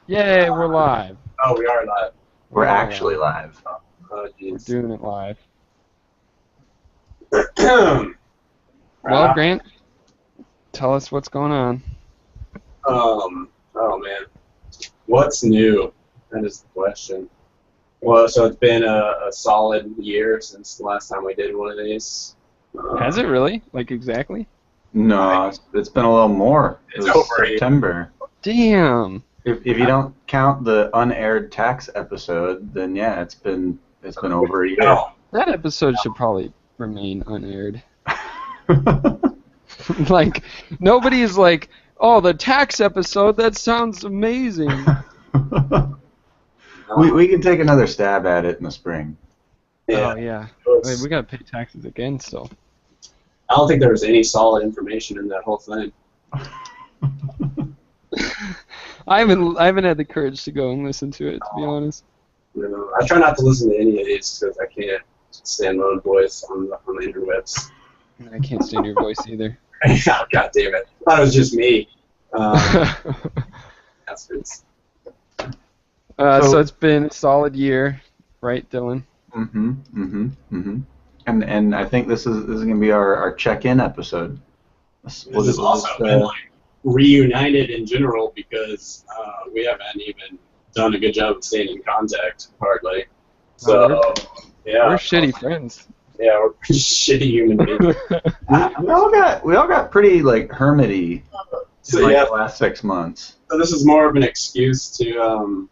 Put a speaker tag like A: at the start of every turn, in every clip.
A: Yay, we're live.
B: Oh, we are live.
C: We're
A: We are
C: actually live.
B: Oh,
A: We're
B: jeez.
A: doing it live.
B: um,
A: Well, Grant, tell us what's going on.
B: oh man, what's new? That is the question. Well, so it's been a solid year since the last time we did one of these.
A: Has it really? Like exactly?
C: No, it's been a little more. It
B: It's
C: was
B: over a year.
C: September.
A: Damn.
C: If you don't count the unaired tax episode, then yeah, it's been over a year.
B: No.
A: That episode should probably remain unaired. Like, nobody is like, oh, the tax episode, that sounds amazing.
C: we can take another stab at it in the spring.
B: Yeah.
A: Oh, yeah.
B: It
A: Wait,
B: was-
A: we gotta pay taxes again still.
B: I don't think there was any solid information in that whole thing.
A: I haven't had the courage to go and listen to it, to be honest.
B: You know, I try not to listen to any of these because I can't stand my own voice on the interwebs.
A: I can't stand your voice either.
B: Oh, God damn it! I thought it was just me. Bastards.
A: So it's been a solid year, right, Dylan?
C: And I think this is gonna be our check-in episode.
B: This has also been like reunited in general because we haven't even done a good job of staying in contact hardly. So yeah,
A: We're shitty friends.
B: yeah, we're pretty shitty human beings.
C: we all got pretty like hermity
B: So
C: like
B: yeah,
C: the last 6 months.
B: so this is more of an excuse to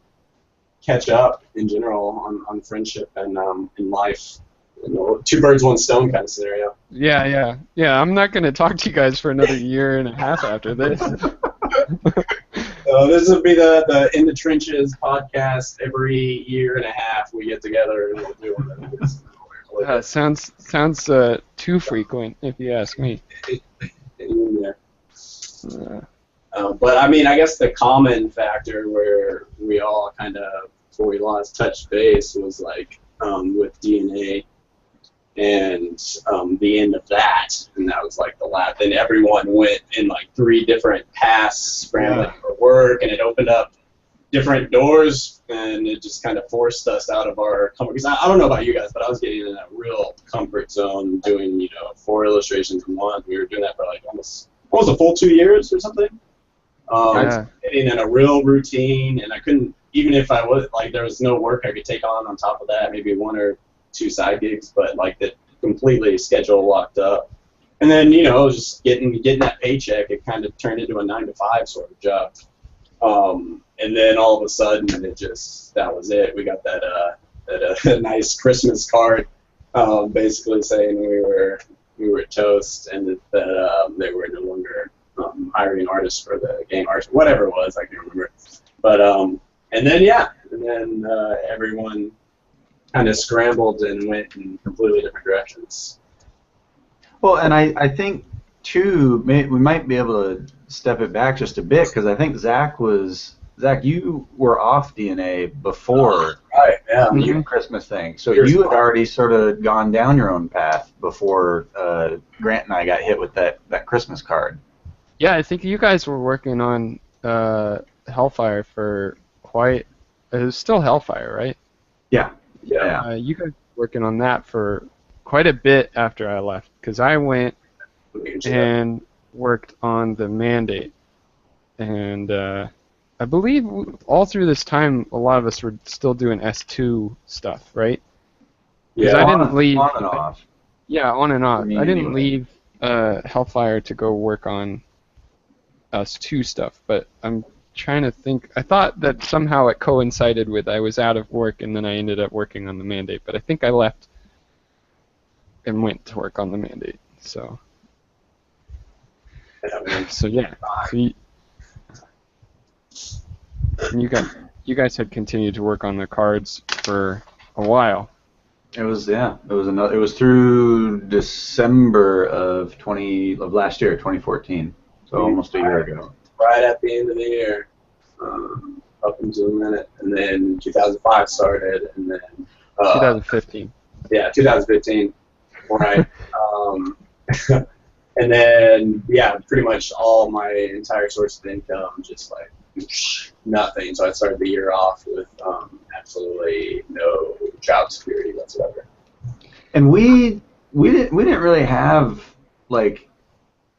B: catch up in general on friendship and in life. You know, two birds, one stone kind of scenario.
A: Yeah. I'm not gonna talk to you guys for another year and a half after this.
B: So this will be the In the Trenches podcast. Every year and a half we get together and we'll do one of these.
A: Sounds too frequent, if you ask me.
B: Yeah.
A: Uh,
B: But I mean, I guess the common factor where we all kind of, before we lost touch base, was like with DNA and the end of that, and that was like the last. Then everyone went in like 3 different paths, scrambling for work, and it opened up different doors, and it just kind of forced us out of our comfort. Because I don't know about you guys, but I was getting in that real comfort zone, doing 4 illustrations a month. We were doing that for like almost a full 2 years or something.
A: Yeah.
B: Getting in a real routine, and I couldn't, even if I was like, there was no work I could take on top of that, maybe 1 or 2 side gigs, but like the completely schedule locked up. And then just getting that paycheck, it kind of turned into a 9-to-5 sort of job. And then all of a sudden, that was it. We got that nice Christmas card, basically saying we were toast, and that they were no longer hiring artists for the game art, whatever it was, I can't remember. But and then everyone kind of scrambled and went in completely different directions.
C: Well, and I think too, we might be able to step it back just a bit because I think Zach, you were off DNA before
B: Right. Yeah.
C: the Christmas thing, so
B: Here's
C: you had
B: why.
C: already sort of gone down your own path before Grant and I got hit with that Christmas card.
A: Yeah, I think you guys were working on Hellfire for quite. It was still Hellfire, right?
C: Yeah.
A: You guys were working on that for quite a bit after I left, because I went and worked on the Mandate, and I believe all through this time, a lot of us were still doing S2 stuff, right? Because I didn't leave.
C: On and off.
A: Yeah, on and off.
C: Me
A: I didn't
C: anyway.
A: leave Hellfire to go work on S2 stuff, but I'm trying to think. I thought that somehow it coincided with I was out of work and then I ended up working on the Mandate, but I think I left and went to work on the Mandate. So yeah. So you guys had continued to work on the cards for a while.
C: It was It was through December of last year, 2014. So almost a year ago.
B: Right at the end of the year, up until a minute, and then 2005 started, and then
A: 2015.
B: Yeah, 2015, right? And then pretty much all my entire source of income just like nothing. So I started the year off with absolutely no job security whatsoever.
C: And we didn't really have, like,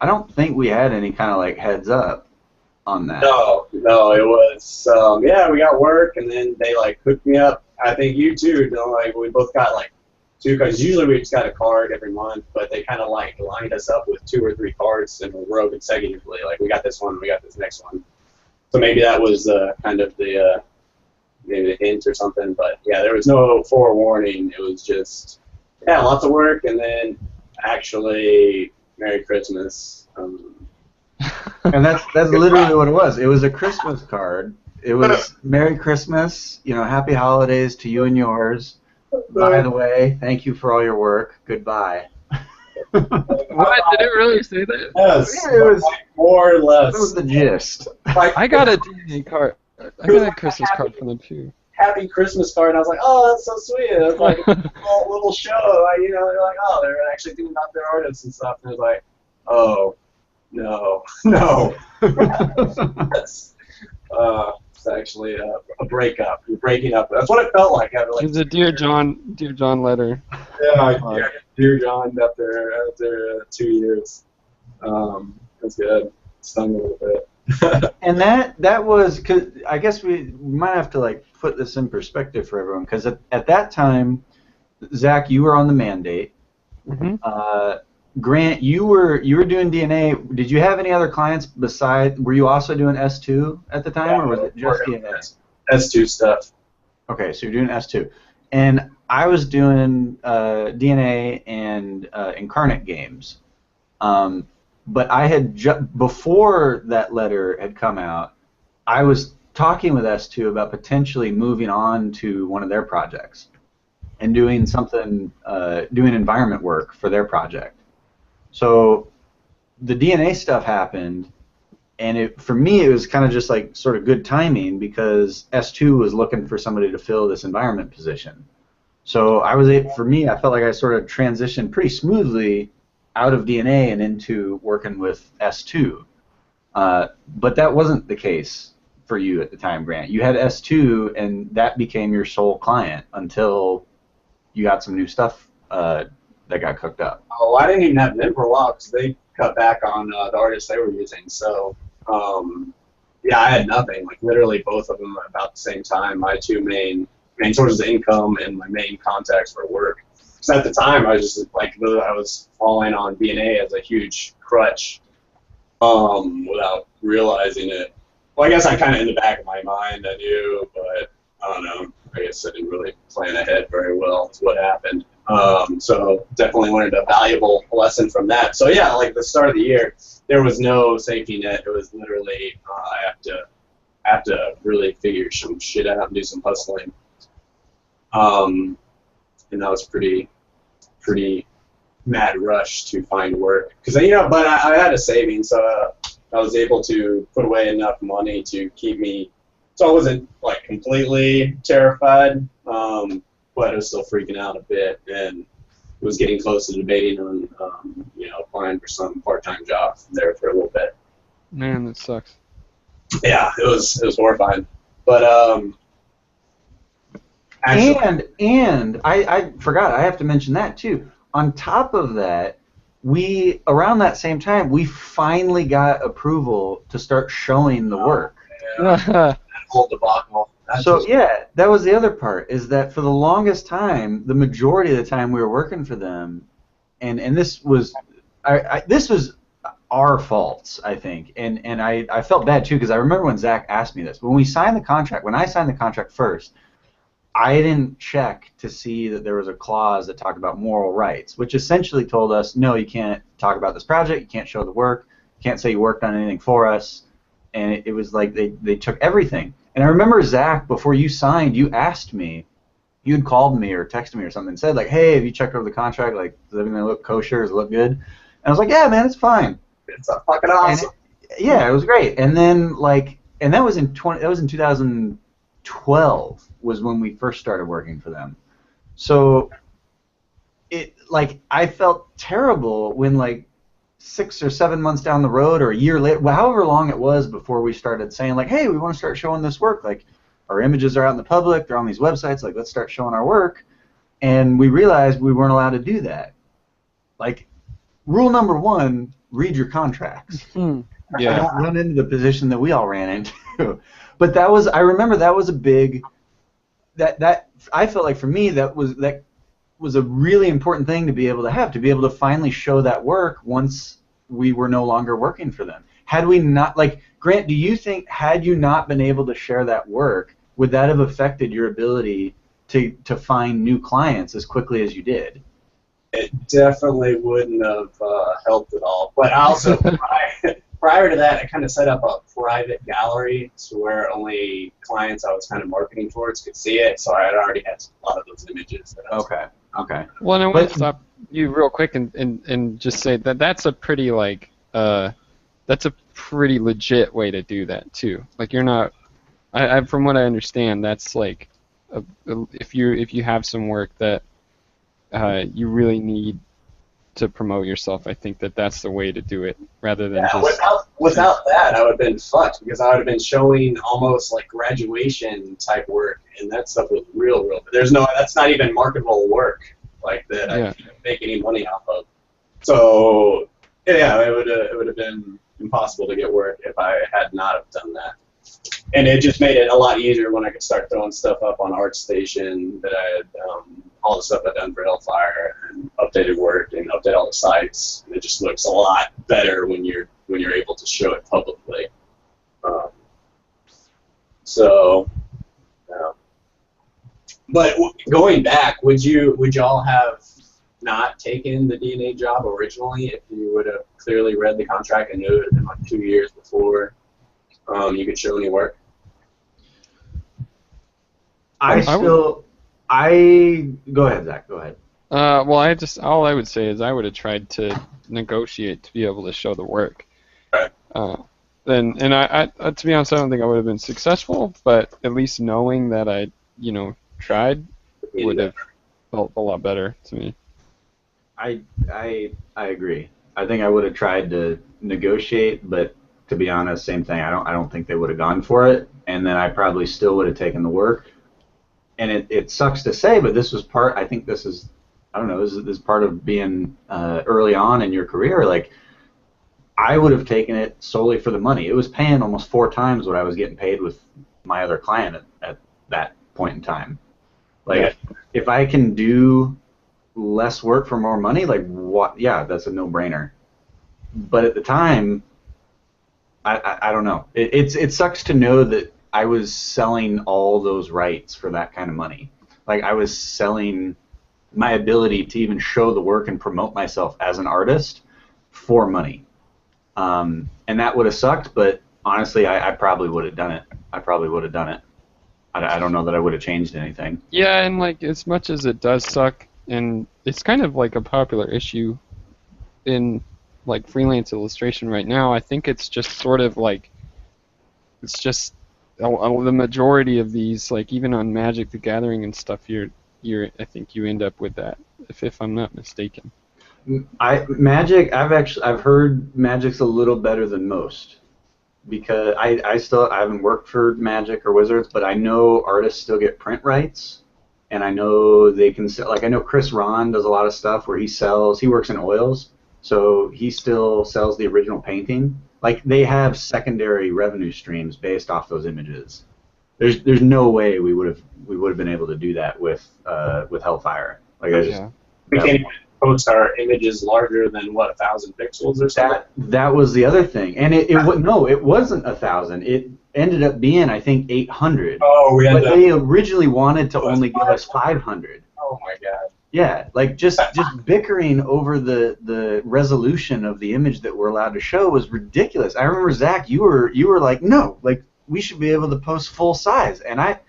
C: I don't think we had any kind of like heads up on that.
B: No, it was yeah, we got work, and then they like hooked me up. I think you too. You know, like we both got like 2 cards. Usually we just got a card every month, but they kind of like lined us up with 2 or 3 cards in a row consecutively. Like we got this one, we got this next one. So maybe that was kind of the maybe the hint or something. But yeah, there was no forewarning. It was just lots of work, and then actually Merry Christmas.
C: And that's literally what it was. It was a Christmas card. It was Merry Christmas, Happy Holidays to you and yours. By the way, thank you for all your work. Goodbye.
A: What? Did it really say that?
B: Yes,
C: Yeah, it was
B: more or less.
C: That was the gist.
A: I got a DNA card. I got a Christmas card from them too.
B: Happy Christmas card, and I was like, oh, that's so sweet. It was like a little show. Like, they're like, oh, they're actually thinking about their artists and stuff. And it was like, oh, no. That's it's actually a breakup. You're breaking up. That's what it felt like.
A: It was a Dear John letter.
B: Yeah, Dear John after 2 years. That's good. Stung a little bit.
C: And that was, cause I guess we might have to like put this in perspective for everyone, because at that time, Zach, you were on the mandate.
A: Mm-hmm.
C: Grant, you were doing DNA. Did you have any other clients besides? Were you also doing S2 at the time, or was it just DNA?
B: S2 stuff.
C: Okay, so you're doing S2, and I was doing DNA and Incarnate Games. But I had before that letter had come out, I was talking with S2 about potentially moving on to one of their projects and doing something, doing environment work for their project. So the DNA stuff happened, and for me it was kind of just like sort of good timing, because S2 was looking for somebody to fill this environment position. So for me, I felt like I sort of transitioned pretty smoothly out of DNA and into working with S2. But that wasn't the case for you at the time, Grant. You had S2, and that became your sole client until you got some new stuff that got cooked up.
B: Oh, I didn't even have them for a while because they cut back on the artists they were using. So, yeah, I had nothing. Like literally both of them at about the same time. My 2 main sources of income and my main contacts for work. Because at the time I was just like I was falling on DNA as a huge crutch, without realizing it. Well, I guess I kind of in the back of my mind I knew, but I don't know. I guess I didn't really plan ahead very well. That's what happened. So definitely learned a valuable lesson from that. So yeah, like the start of the year, there was no safety net. It was literally I have to really figure some shit out and do some hustling. And that was pretty mad rush to find work because but I had a savings, so I was able to put away enough money to keep me. So I wasn't like completely terrified. But I was still freaking out a bit, and was getting close to debating on, applying for some part-time job there for a little bit.
A: Man, that sucks.
B: Yeah, it was horrifying. But actually,
C: and I forgot, I have to mention that too. On top of that, around that same time, we finally got approval to start showing the work.
B: That whole debacle.
C: So yeah, that was the other part, is that for the longest time, the majority of the time we were working for them, and this was this was our faults, I think, and I felt bad too, because I remember when Zach asked me this. When I signed the contract first, I didn't check to see that there was a clause that talked about moral rights, which essentially told us, no, you can't talk about this project, you can't show the work, you can't say you worked on anything for us, and it was like they took everything. And I remember, Zach, before you signed, you asked me, you had called me or texted me or something and said, like, hey, have you checked over the contract? Like, does everything look kosher? Does it look good? And I was like, yeah, man, it's fine.
B: It's fucking awesome.
C: It was great. And then, and that was in 2012 was when we first started working for them. So, I felt terrible when, 6 or 7 months down the road or a year later, however long it was before we started saying, like, hey, we want to start showing this work. Like, our images are out in the public. They're on these websites. Like, let's start showing our work. And we realized we weren't allowed to do that. Like, rule number 1, read your contracts.
A: Yeah.
C: Don't run into the position that we all ran into. But I remember that was a big, that I felt like for me that was a really important thing to be able to finally show that work once we were no longer working for them. Had we not, like, Grant, do you think had you not been able to share that work, would that have affected your ability to find new clients as quickly as you did?
B: It definitely wouldn't have helped at all. But also, prior to that, I kind of set up a private gallery to where only clients I was kind of marketing towards could see it. So I had already had a lot of those images.
C: Okay.
A: Well, and I want to stop you real quick and just say that that's a pretty that's a pretty legit way to do that too. Like, you're not, from what I understand, that's like if you have some work that you really need to promote yourself, I think that's the way to do it, rather than just.
B: Without that, I would have been fucked, because I would have been showing almost like graduation type work, and that stuff was real. That's not even marketable work like that. I couldn't make any money off of. So yeah, it would have been impossible to get work if I had not have done that. And it just made it a lot easier when I could start throwing stuff up on ArtStation that I had, all the stuff I'd done for Hellfire, and updated work and update all the sites. And it just looks a lot better when you're able to show it publicly. But going back, would y'all have not taken the DNA job originally if you would have clearly read the contract and knew it had been like 2 years before you could show any work?
C: Go ahead, Zach. Go ahead.
A: Well, all I would say is I would have tried to negotiate to be able to show the work.
B: Right.
A: And I to be honest, I don't think I would have been successful, but at least knowing that I, tried would have felt a lot better to me.
C: I agree. I think I would have tried to negotiate, but to be honest, same thing. I don't think they would have gone for it, and then I probably still would have taken the work. And it sucks to say, but this was part. I think this is part of being early on in your career. Like, I would have taken it solely for the money. It was paying almost 4 times what I was getting paid with my other client at that point in time. Like, if I can do less work for more money, like, what? Yeah, that's a no-brainer. But at the time, I don't know. It sucks to know that I was selling all those rights for that kind of money. Like, I was selling my ability to even show the work and promote myself as an artist for money. And that would have sucked, but honestly, I probably would have done it. I don't know that I would have changed anything.
A: Yeah, and like, as much as it does suck, and it's kind of like a popular issue in like freelance illustration right now, I think it's just sort of like, it's just the majority of these, like even on Magic the Gathering and stuff, I think you end up with that, if I'm not mistaken.
C: I've heard Magic's a little better than most, because I haven't worked for Magic or Wizards, but I know artists still get print rights, and I know they can sell. Like, I know Chris Ron does a lot of stuff where he works in oils, so he still sells the original painting. Like, they have secondary revenue streams based off those images. There's no way we would have been able to do that with Hellfire. Like,
B: we can't even post our images larger than 1,000 pixels or something.
C: That was the other thing, and it wasn't 1,000. It ended up being, I think, 800.
B: Oh,
C: they originally wanted to only give us 500.
B: Oh my god.
C: Yeah, like just bickering over the resolution of the image that we're allowed to show was ridiculous. I remember, Zach, you were like, no, like, we should be able to post full size, and I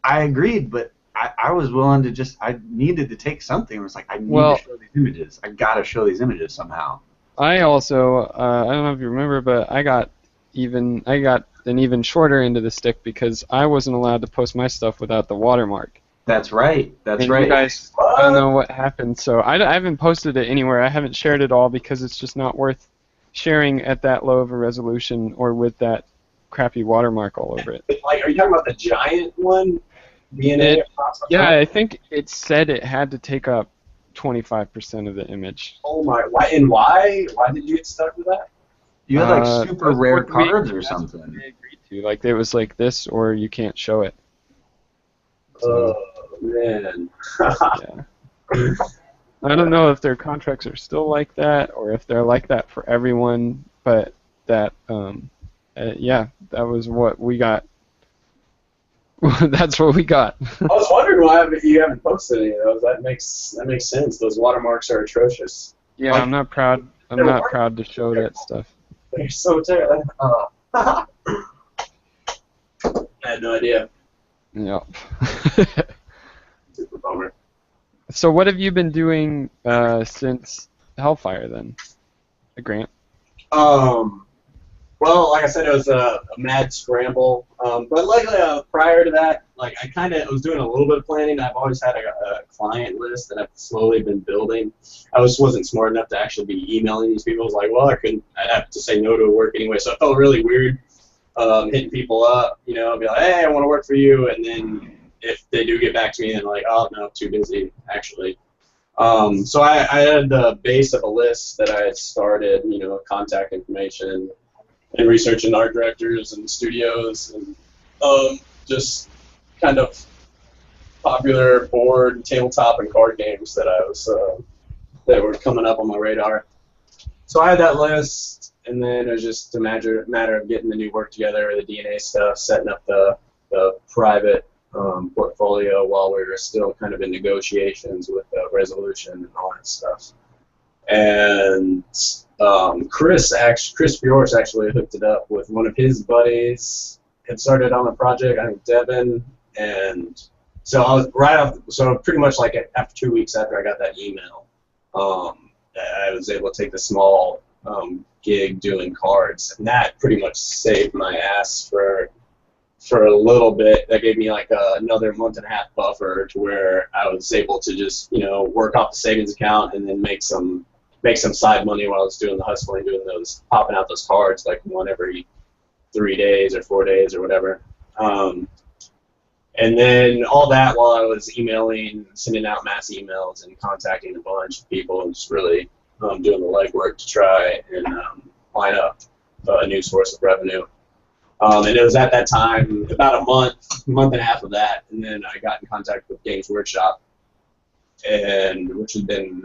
C: agreed, but I was willing to I needed to take something. It was like, I need to show these images. I gotta show these images somehow.
A: I also, I don't know if you remember, but I got an even shorter end of the stick because I wasn't allowed to post my stuff without the watermark.
C: That's right.
A: And you guys, I don't know what happened, so I haven't posted it anywhere. I haven't shared it all because it's just not worth sharing at that low of a resolution or with that crappy watermark all over it.
B: Like, are you talking about the giant one? DNA?
A: Yeah, I think it said it had to take up 25% of the image.
B: Oh my! Why? And why? Why did you get stuck with that?
C: You had like super
A: that's
C: rare
A: what we-
C: cards or
A: that's what
C: something.
A: we agreed to. Like, it was like this, or you can't show it.
B: Oh man.
A: Yeah. I don't know if their contracts are still like that, or if they're like that for everyone. But that, yeah, that was what we got. That's what we got.
B: I was wondering why you haven't posted any of those. That makes sense. Those watermarks are atrocious.
A: Yeah,
B: Like,
A: I'm not proud. I'm
B: they're
A: not
B: work-
A: proud to show that stuff.
B: They're so terrible. I had no idea.
A: Yeah.
B: Super bummer.
A: So what have you been doing since Hellfire then? Grant?
B: Well, like I said, it was a mad scramble. But like prior to that, like I was doing a little bit of planning. I've always had a client list that I've slowly been building. I wasn't smart enough to actually be emailing these people. I was like, well, I'd have to say no to work anyway, so it felt really weird hitting people up, be like, hey, I want to work for you, and then if they do get back to me, then like, oh no, too busy actually. So I had the base of a list that I had started, contact information and researching art directors and studios and just kind of popular board, tabletop, and card games that that were coming up on my radar. So I had that list, and then it was just a matter of getting the new work together, the DNA stuff, setting up the private portfolio while we were still kind of in negotiations with resolution and all that stuff. And Chris Fiors actually hooked it up with one of his buddies. Had started on the project, I think Devin, and so I was pretty much like after 2 weeks after I got that email, I was able to take the small gig doing cards, and that pretty much saved my ass for a little bit. That gave me like another month and a half buffer to where I was able to just work off the savings account and then make some side money while I was doing the hustling, popping out those cards like one every 3 days or 4 days or whatever. And then all that while I was emailing, sending out mass emails and contacting a bunch of people and just really doing the legwork to try and line up a new source of revenue. And it was at that time, about a month and a half of that, and then I got in contact with Games Workshop, which had been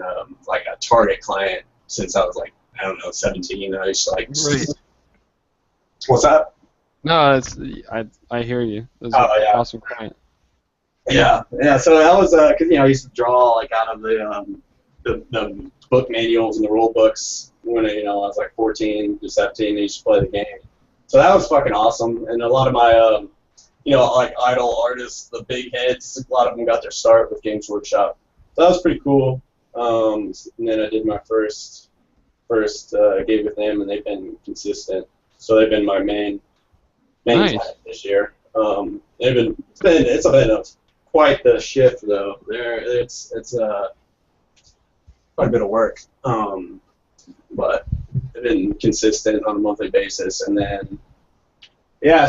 B: like a target client since I was like, I don't know, 17. I used to like.
A: Right.
B: What's that?
A: No, I hear you. That's an awesome client.
B: Yeah. So that was because I used to draw like out of the book manuals and the rule books when I was like 14 to 17. I used to play the game. So that was fucking awesome, and a lot of my like idol artists, the big heads, a lot of them got their start with Games Workshop. So that was pretty cool. And then I did my first gig with them, and they've been consistent. So they've been my main
A: Nice.
B: client this year. It's been quite the shift though. It's quite a bit of work. But they've been consistent on a monthly basis, and then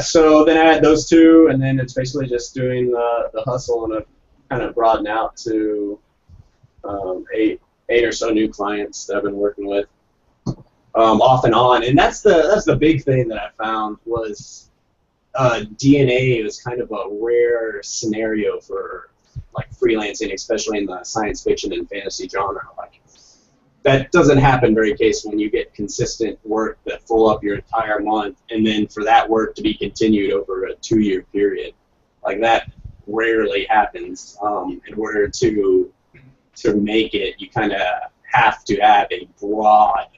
B: so then I had those two, and then it's basically just doing the hustle, and I've kind of broadened out to eight or so new clients that I've been working with off and on, and that's the big thing that I found was DNA was kind of a rare scenario for like freelancing, especially in the science fiction and fantasy genre. Like that doesn't happen very case when you get consistent work that fill up your entire month, and then for that work to be continued over a 2-year period. Like that rarely happens. In order to make it, you kind of have to have a broad,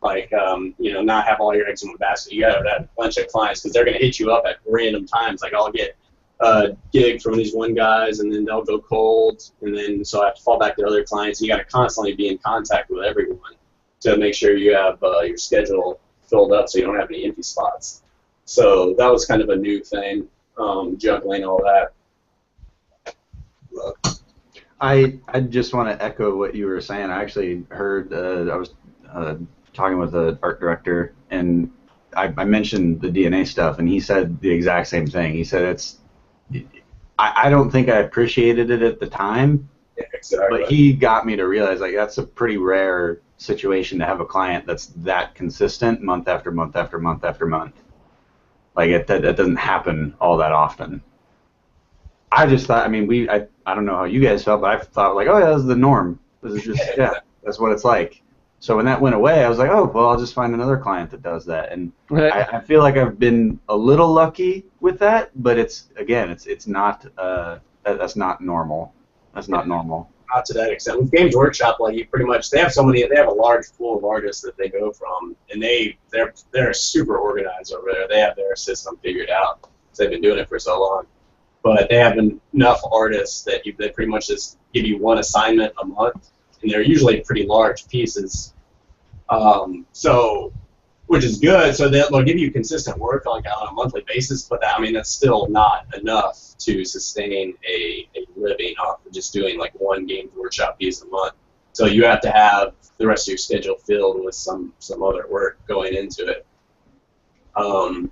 B: like, not have all your eggs in one basket. You got to have a bunch of clients because they're going to hit you up at random times. Like I'll get a gig from these one guys, and then they'll go cold, and then so I have to fall back to other clients. You got to constantly be in contact with everyone to make sure you have your schedule filled up so you don't have any empty spots. So that was kind of a new thing, juggling all that.
C: I just want to echo what you were saying. I actually heard I was talking with the art director, and I mentioned the DNA stuff, and he said the exact same thing. He said I don't think I appreciated it at the time,
B: Exactly.
C: but he got me to realize like that's a pretty rare situation to have a client that's that consistent month after month after month after month. Like that doesn't happen all that often. I just thought, I mean, I don't know how you guys felt, but I thought like, oh yeah, this is the norm. This is just that's what it's like. So when that went away, I was like, oh well, I'll just find another client that does that. And I feel like I've been a little lucky with that, but it's not that's not normal. That's not normal.
B: Not to that extent. With Games Workshop, like you pretty much they have a large pool of artists that they go from, and they're super organized over there. They have their system figured out because they've been doing it for so long. But they have enough artists that they pretty much just give you one assignment a month, and they're usually pretty large pieces. So, which is good. So they'll give you consistent work like on a monthly basis, but that's still not enough to sustain a living off of just doing like one Games Workshop piece a month. So you have to have the rest of your schedule filled with some other work going into it.
C: And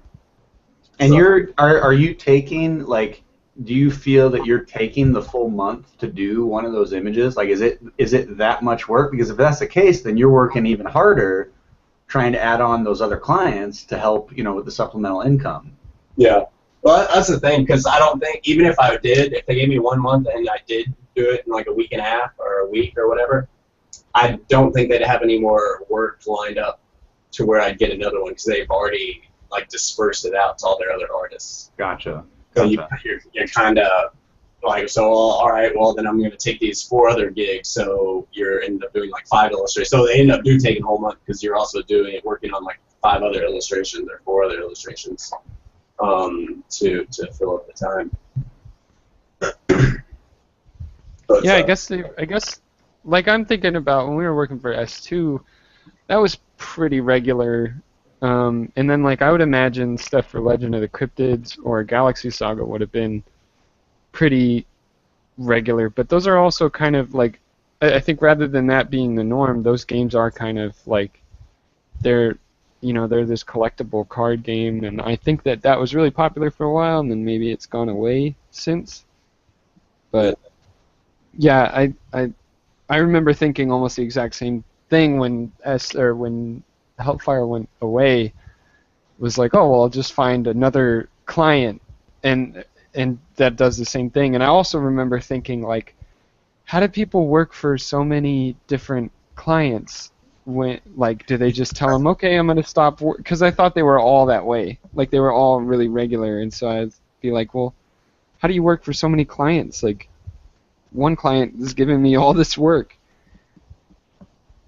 C: so, are you taking like? Do you feel that you're taking the full month to do one of those images? Like, is it that much work? Because if that's the case, then you're working even harder trying to add on those other clients to help, with the supplemental income.
B: Yeah. Well, that's the thing, because I don't think, even if if they gave me 1 month and I did do it in like a week and a half or a week or whatever, I don't think they'd have any more work lined up to where I'd get another one, because they've already like dispersed it out to all their other artists.
C: Gotcha.
B: So you're kind of like, so all right, well then I'm going to take these 4 other gigs, so you're end up doing like 5 illustrations. So they end up taking a whole month because you're also working on like 5 other illustrations or 4 other illustrations to fill up the time.
A: Yeah, I guess like I'm thinking about when we were working for S2, that was pretty regular. And then, like, I would imagine stuff for Legend of the Cryptids or Galaxy Saga would have been pretty regular. But those are also kind of, like, I think rather than that being the norm, those games are kind of, like, they're this collectible card game. And I think that was really popular for a while, and then maybe it's gone away since. But, yeah, I remember thinking almost the exact same thing when Hellfire went away. Was like, oh well, I'll just find another client and that does the same thing. And I also remember thinking, like, how do people work for so many different clients? When, like, do they just tell them, okay, I'm going to stop work? Because I thought they were all that way, like they were all really regular. And so I'd be like, well, how do you work for so many clients? Like, one client is giving me all this work.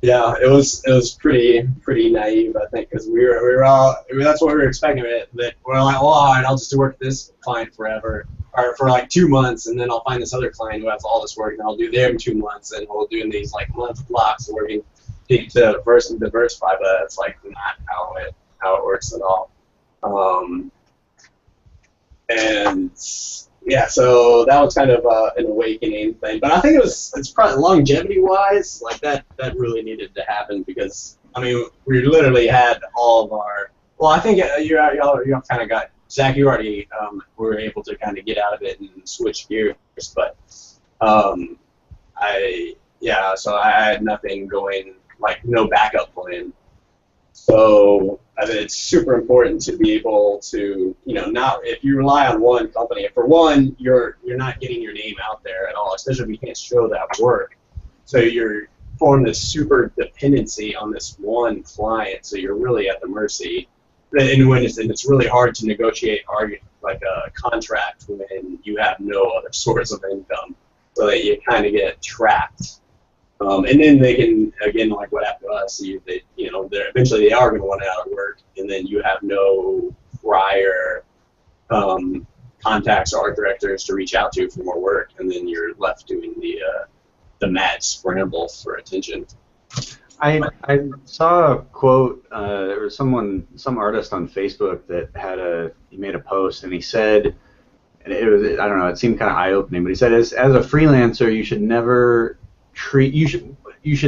B: Yeah, it was pretty naive, I think, because we were all, that's what we were expecting. That we're like, well, all right, I'll just work this client forever, or for like 2 months, and then I'll find this other client who has all this work, and I'll do them 2 months, and we'll do these like month blocks working to diversify. But it's like not how it works at all. And yeah, so that was kind of an awakening thing. But I think it's probably longevity-wise, like that really needed to happen, because, we literally had all of our, well, I think you kind of got, Zach, you already were able to kind of get out of it and switch gears, but I had nothing going, like no backup plan. So it's super important to be able to, not, if you rely on one company, for one, you're not getting your name out there at all, especially if you can't show that work. So you're forming this super dependency on this one client, so you're really at the mercy. And it's really hard to negotiate like a contract when you have no other source of income, so that you kind of get trapped. And then they can, again, like what happened to us, eventually they are going to want out of work, and then you have no prior contacts or art directors to reach out to for more work, and then you're left doing the mad scramble for attention.
C: I saw a quote. There was some artist on Facebook that he made a post, and he said, and it was, I don't know, it seemed kind of eye-opening, but he said, as a freelancer, you should never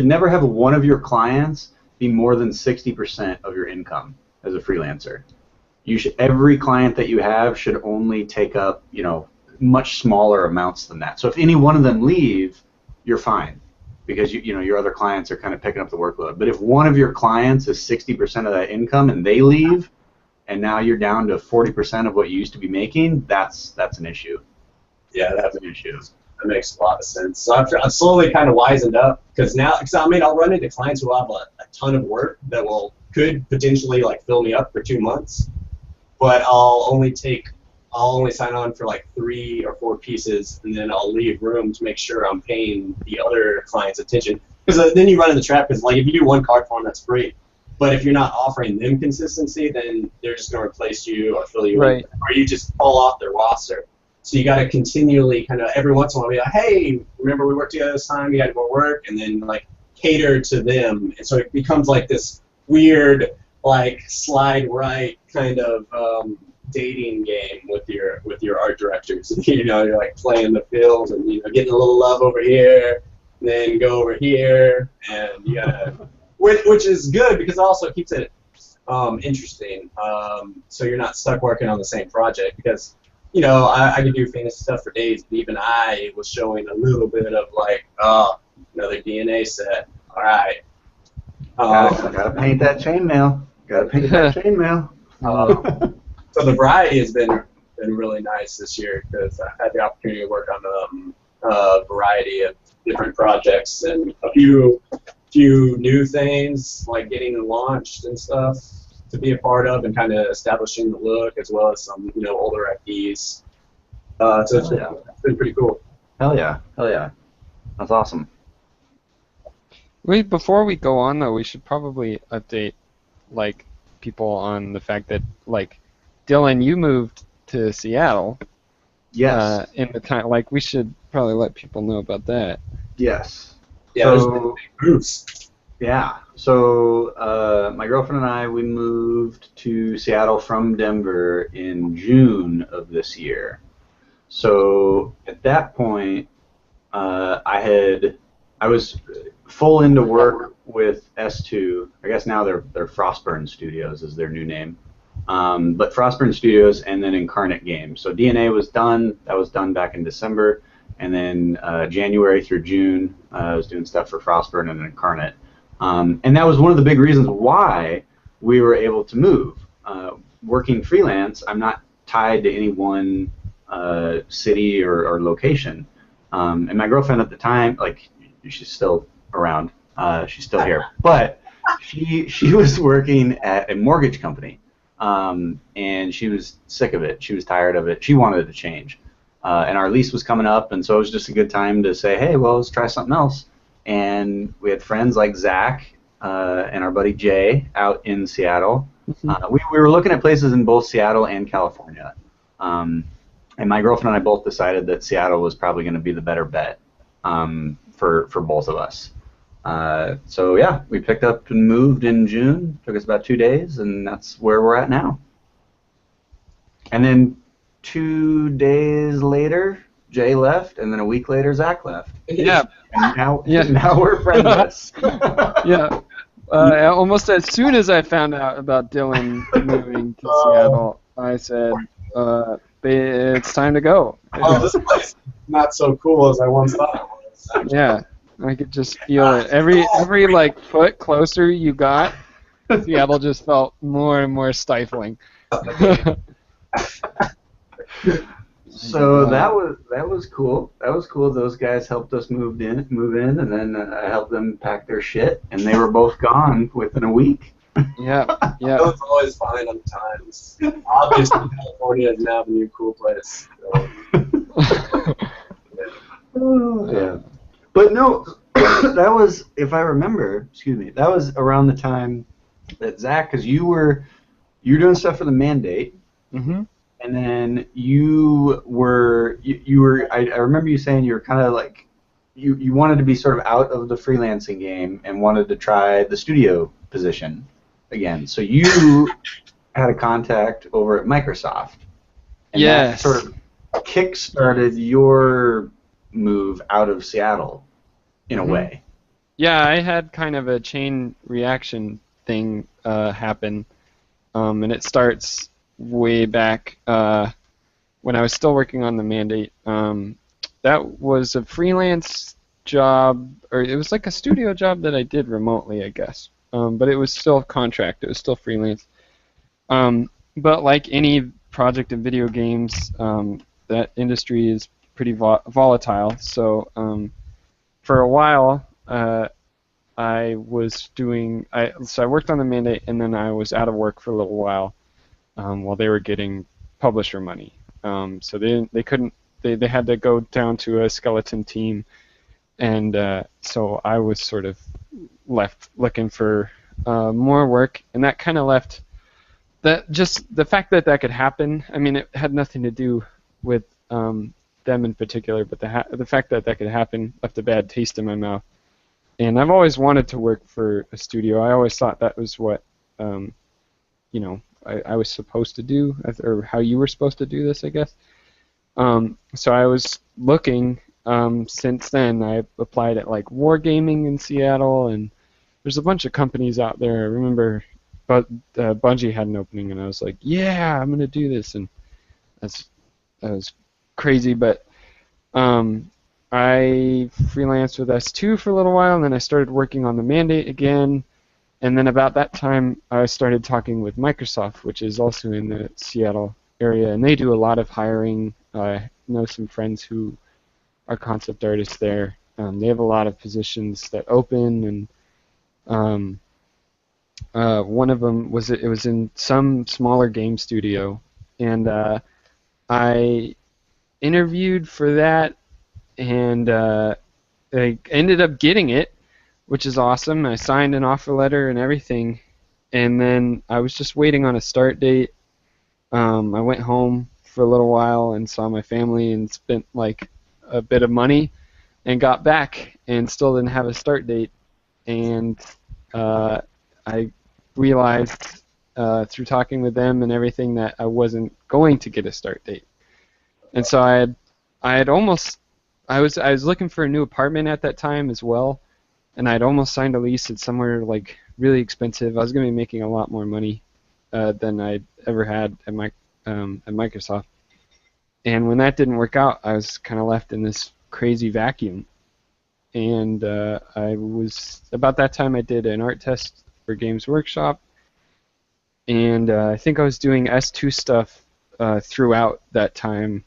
C: never have one of your clients be more than 60% of your income as a freelancer. Every client that you have should only take up, much smaller amounts than that. So if any one of them leave, you're fine, because your other clients are kind of picking up the workload. But if one of your clients is 60% of that income and they leave, and now you're down to 40% of what you used to be making, that's an issue.
B: Yeah, that's an issue. That makes a lot of sense. So I've slowly kind of wisened up, because I'll run into clients who have a ton of work that could potentially like fill me up for 2 months, but I'll only sign on for like 3 or 4 pieces, and then I'll leave room to make sure I'm paying the other clients attention. Because then you run in the trap, because like if you do one card for them, that's great. But if you're not offering them consistency, then they're just going to replace you or fill you in, or you just fall off their roster. So you got to continually kind of every once in a while be like, hey, remember we worked together this time? You got more work, and then like cater to them. And so it becomes like this weird like slide right kind of dating game with your art directors. You're like playing the field and getting a little love over here, and then go over here, and you gotta, which is good because it also keeps it interesting. So you're not stuck working on the same project, because I could do fantasy stuff for days, but even I was showing a little bit of like, another DNA set. All right.
C: Gotta paint that chainmail.
B: So the variety has been really nice this year, because I had the opportunity to work on a variety of different projects and a few new things, like getting them launched and stuff to be a part of, and kind of establishing the look, as well as some older IPs. So it's been pretty cool.
C: Hell yeah. That's awesome.
A: Before we go on though, we should probably update like people on the fact that like Dylan, you moved to Seattle.
C: Yes.
A: In the time, like we should probably let people know about that.
C: Yes.
B: Yeah.
C: So,
B: big moves.
C: Yeah. So my girlfriend and I, we moved to Seattle from Denver in June of this year. So at that point, I was full into work with S2. I guess now they're Frostburn Studios is their new name. But Frostburn Studios and then Incarnate Games. So DNA was done. That was done back in December. And then January through June, I was doing stuff for Frostburn and Incarnate. And that was one of the big reasons why we were able to move. Working freelance, I'm not tied to any one city or location. And my girlfriend at the time, like, she's still around. She's still here. But she was working at a mortgage company. And she was sick of it. She was tired of it. She wanted to change. And our lease was coming up, and so it was just a good time to say, hey, well, let's try something else. And we had friends like Zach and our buddy Jay out in Seattle. Mm-hmm. We were looking at places in both Seattle and California. And my girlfriend and I both decided that Seattle was probably going to be the better bet for both of us. So yeah, we picked up and moved in June. Took us about 2 days, and that's where we're at now. And then 2 days later, Jay left, and then a week later, Zach left.
A: Yeah.
C: And now we're friendless.
A: Yeah. Almost as soon as I found out about Dylan moving to Seattle, I said, it's time to go.
B: Oh, this place is not so cool as I once thought it was. Actually.
A: Yeah. I could just feel it. Every like foot closer you got, Seattle just felt more and more stifling.
C: So that was cool. That was cool. Those guys helped us move in, and then I helped them pack their shit, and they were both gone within a week.
A: Yeah.
B: That was always fine on times. Obviously, California is now the new cool place. So.
C: Yeah. But no, that was, if I remember, that was around the time that Zach, because you were doing stuff for the Mandate,
A: mm-hmm.
C: and then you were, I remember you saying you were kind of like, you wanted to be sort of out of the freelancing game and wanted to try the studio position again. So you had a contact over at Microsoft. And
A: yes.
C: That sort of kick-started your move out of Seattle, in a way.
A: Yeah, I had kind of a chain reaction thing happen, and it starts way back when I was still working on the mandate. That was a freelance job, or it was like a studio job that I did remotely, I guess. But it was still contract. It was still freelance. But like any project in video games, that industry is pretty volatile. So for a while, so I worked on the mandate, and then I was out of work for a little while they were getting publisher money. So they couldn't they had to go down to a skeleton team, and so I was sort of left looking for more work, and that kind of left that just the fact that that could happen. I mean, it had nothing to do with them in particular, but the fact that that could happen left a bad taste in my mouth. And I've always wanted to work for a studio. I always thought that was what I was supposed to do, or how you were supposed to do this, I guess. So I was looking. Since then, I applied at like Wargaming in Seattle, and there's a bunch of companies out there. I remember, but Bungie had an opening, and I was like, yeah, I'm gonna do this, and that was crazy. But I freelanced with S2 for a little while, and then I started working on the mandate again. And then about that time, I started talking with Microsoft, which is also in the Seattle area, and they do a lot of hiring. I know some friends who are concept artists there. They have a lot of positions that open, and one of them was it was in some smaller game studio, and I interviewed for that, and I ended up getting it, which is awesome. I signed an offer letter and everything, and then I was just waiting on a start date. I went home for a little while and saw my family and spent like a bit of money, and got back and still didn't have a start date. And I realized through talking with them and everything that I wasn't going to get a start date. And so I was looking for a new apartment at that time as well, and I'd almost signed a lease at somewhere like really expensive. I was going to be making a lot more money than I'd ever had at Microsoft. And when that didn't work out, I was kind of left in this crazy vacuum. And I was about that time I did an art test for Games Workshop, and I think I was doing S2 stuff throughout that time.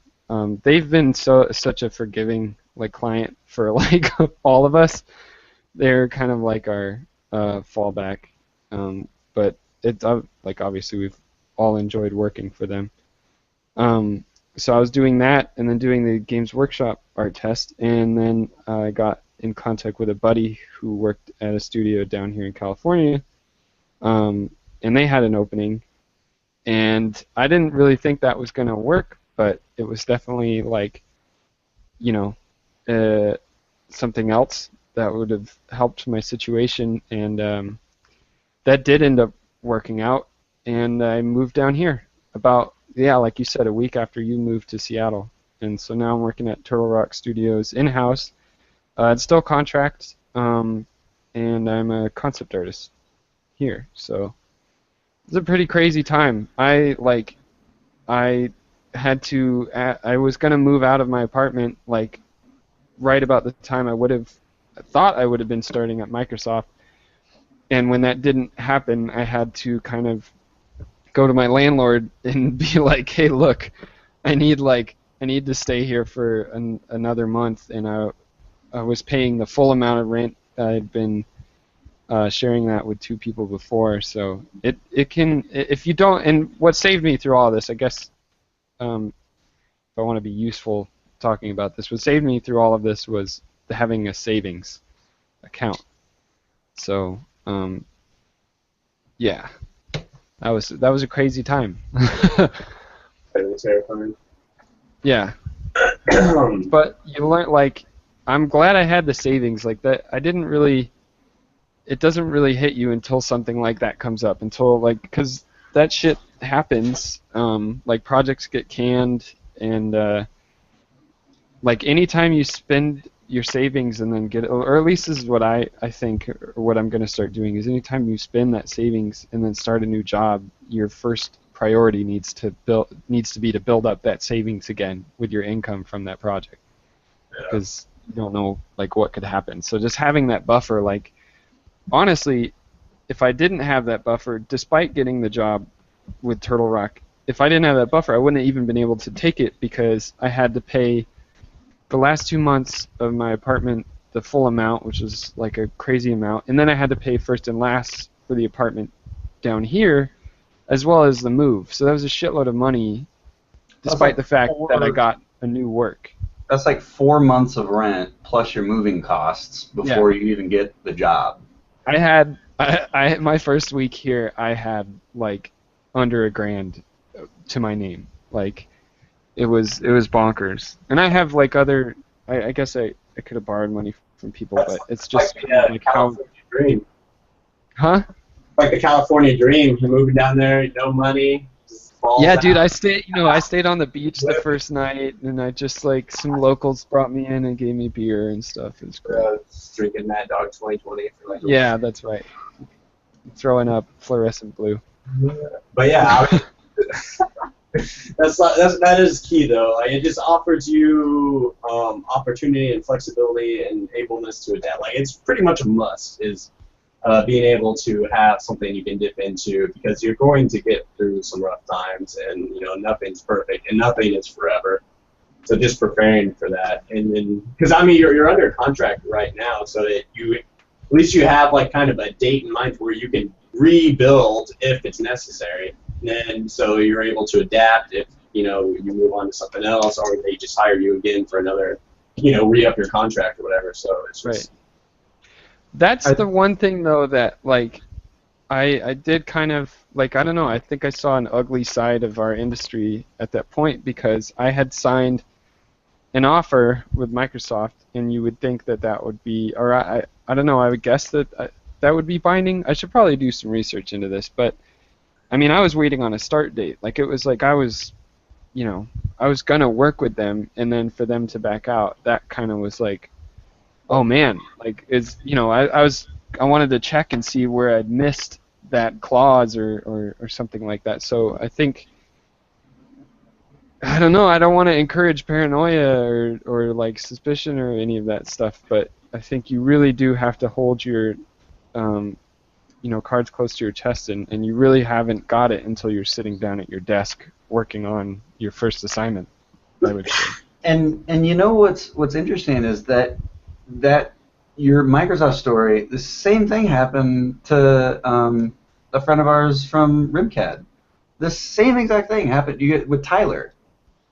A: They've been such a forgiving client for like all of us. They're kind of like our fallback, but it's obviously we've all enjoyed working for them. So I was doing that, and then doing the Games Workshop art test, and then I got in contact with a buddy who worked at a studio down here in California, and they had an opening, and I didn't really think that was going to work, but it was definitely something else that would have helped my situation, and that did end up working out, and I moved down here about, like you said, a week after you moved to Seattle. And so now I'm working at Turtle Rock Studios in-house. It's still contract, and I'm a concept artist here. So it's a pretty crazy time. I was going to move out of my apartment right about the time I thought I would have been starting at Microsoft. And when that didn't happen, I had to kind of go to my landlord and be like, hey, look, I need to stay here for another month, and I was paying the full amount of rent. I'd been sharing that with two people before, so it can, if you don't, and what saved me through all of this, I guess, if I want to be useful talking about this, what saved me through all of this was having a savings account. So yeah. That was a crazy time.
B: Terrifying.
A: Yeah. But you learn, I'm glad I had the savings like that. It doesn't really hit you until something like that comes up, because that shit happens. Projects get canned, and anytime you spend your savings and then get, or at least this is what I think, or what I'm going to start doing, is anytime you spend that savings and then start a new job, your first priority needs to be to build up that savings again with your income from that project, because you don't know like what could happen. So just having that buffer, like honestly, if I didn't have that buffer, despite getting the job with Turtle Rock, if I didn't have that buffer, I wouldn't have even been able to take it, because I had to pay the last 2 months of my apartment the full amount, which is like a crazy amount, and then I had to pay first and last for the apartment down here, as well as the move. So that was a shitload of money, despite the fact that I got a new work.
D: That's like 4 months of rent plus your moving costs before you even get the job.
A: I had my first week here, I had like under $1,000 to my name. Like it was bonkers. And I have like other, I guess I could have borrowed money from people, but it's just like how.
B: Dream.
A: Huh?
B: Like the California dream. You're moving down there, no money.
A: Yeah, dude, I stayed on the beach the first night, and I just like some locals brought me in and gave me beer and stuff. It was great.
B: Drinking Mad Dog 2020 for like.
A: Yeah, that's right. Throwing up fluorescent blue.
B: But yeah, that is key though. Like it just offers you opportunity and flexibility and ableness to adapt. Like it's pretty much a must is. Being able to have something you can dip into, because you're going to get through some rough times, and nothing's perfect and nothing is forever. So just preparing for that, and then because I mean you're under contract right now, so that at least you have like kind of a date in mind where you can rebuild if it's necessary, and then so you're able to adapt if you move on to something else, or they just hire you again for another re-up your contract or whatever. So it's just,
A: right. That's the one thing, though, that, like, I did kind of, like, I don't know, I think I saw an ugly side of our industry at that point, because I had signed an offer with Microsoft, and you would think that would be, or I don't know, I would guess that that would be binding. I should probably do some research into this, but, I mean, I was waiting on a start date. Like, it was like I was going to work with them, and then for them to back out, that kind of was like, oh man, like I wanted to check and see where I'd missed that clause or something like that. So I think, I don't know, I don't want to encourage paranoia or like suspicion or any of that stuff, but I think you really do have to hold your cards close to your chest, and you really haven't got it until you're sitting down at your desk working on your first assignment, I would say.
D: And what's interesting is that your Microsoft story, the same thing happened to a friend of ours from RimCAD. The same exact thing happened with Tyler.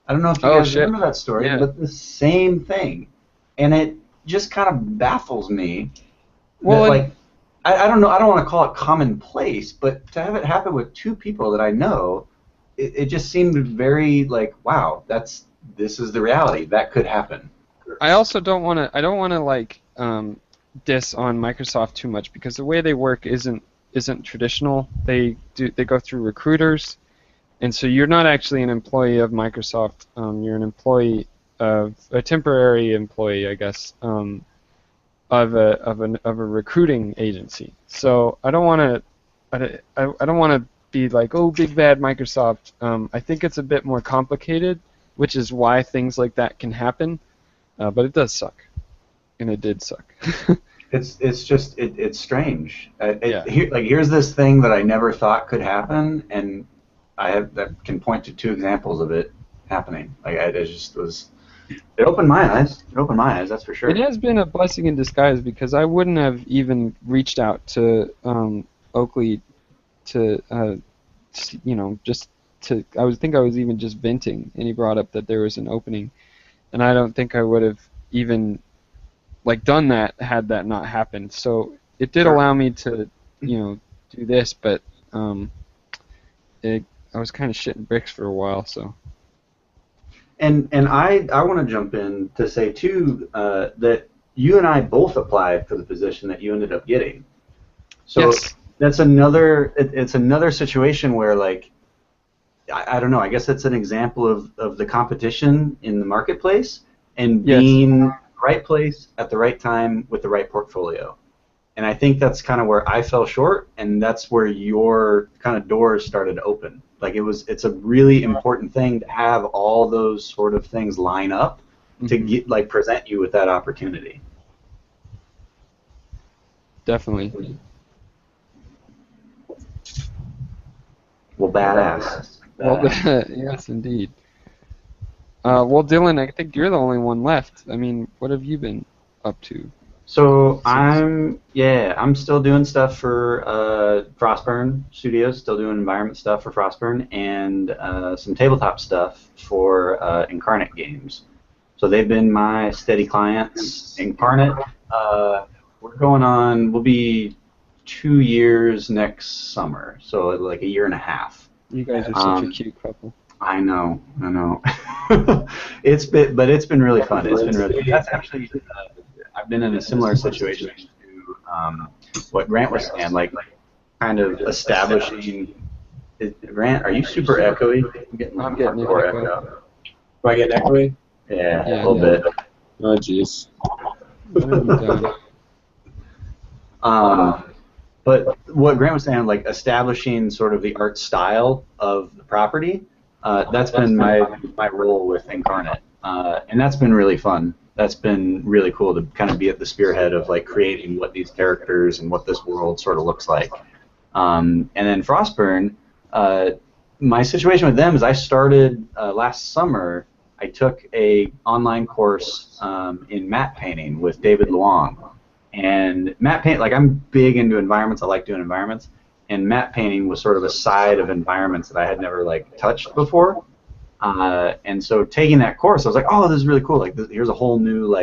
D: I don't know if you guys remember that story, but the same thing. And it just kind of baffles me. Well, that, like, I don't know, I don't want to call it commonplace, but to have it happen with two people that I know, it just seemed very like, wow, this is the reality. That could happen.
A: I also don't want to like diss on Microsoft too much, because the way they work isn't traditional. They go through recruiters, and so you're not actually an employee of Microsoft. You're an employee of a temporary employee, I guess, of a recruiting agency. So I don't want to be like, oh, big bad Microsoft. I think it's a bit more complicated, which is why things like that can happen. But it does suck, and it did suck.
D: It's strange. Here's this thing that I never thought could happen, and I can point to two examples of it happening. It opened my eyes. It opened my eyes. That's for sure.
A: It has been a blessing in disguise, because I wouldn't have even reached out to Oakley to I think I was even just venting, and he brought up that there was an opening. And I don't think I would have even done that had that not happened. So it did allow me to, do this, but I was kind of shitting bricks for a while. So.
D: And I want to jump in to say too that you and I both applied for the position that you ended up getting. So
A: yes.
D: That's another situation where I don't know. I guess that's an example of the competition in the marketplace and being the right place at the right time with the right portfolio. And I think that's kind of where I fell short, and that's where your kind of doors started to open. Like it's a really important thing to have all those sort of things line up to get, like, present you with that opportunity.
A: Definitely.
D: Well, badass.
A: Well, yes, indeed. Well, Dylan, I think you're the only one left. I mean, what have you been up to?
D: So I'm still doing stuff for Frostburn Studios, still doing environment stuff for Frostburn, and some tabletop stuff for Incarnate Games. So they've been my steady clients. Incarnate, we'll be 2 years next summer, so like a year and a half.
A: You guys are such a cute couple.
D: I know. It's been really fun. It's been really. That's actually. I've been in a similar situation to what Grant was saying, like kind of establishing. Grant, are you super echoey?
A: I'm getting
B: Or echo. Do I get echoey?
D: Yeah, a little bit.
B: Oh, jeez.
D: But what Grant was saying, like establishing sort of the art style of the property, that's been my role with Incarnate, and that's been really fun. That's been really cool to kind of be at the spearhead of like creating what these characters and what this world sort of looks like. And then Frostburn, my situation with them is I started last summer. I took a online course in matte painting with David Luong. And matte paint, like I'm big into environments. I like doing environments, and matte painting was sort of a side of environments that I had never like touched before. And so taking that course, I was like, oh, this is really cool. Like, here's a whole new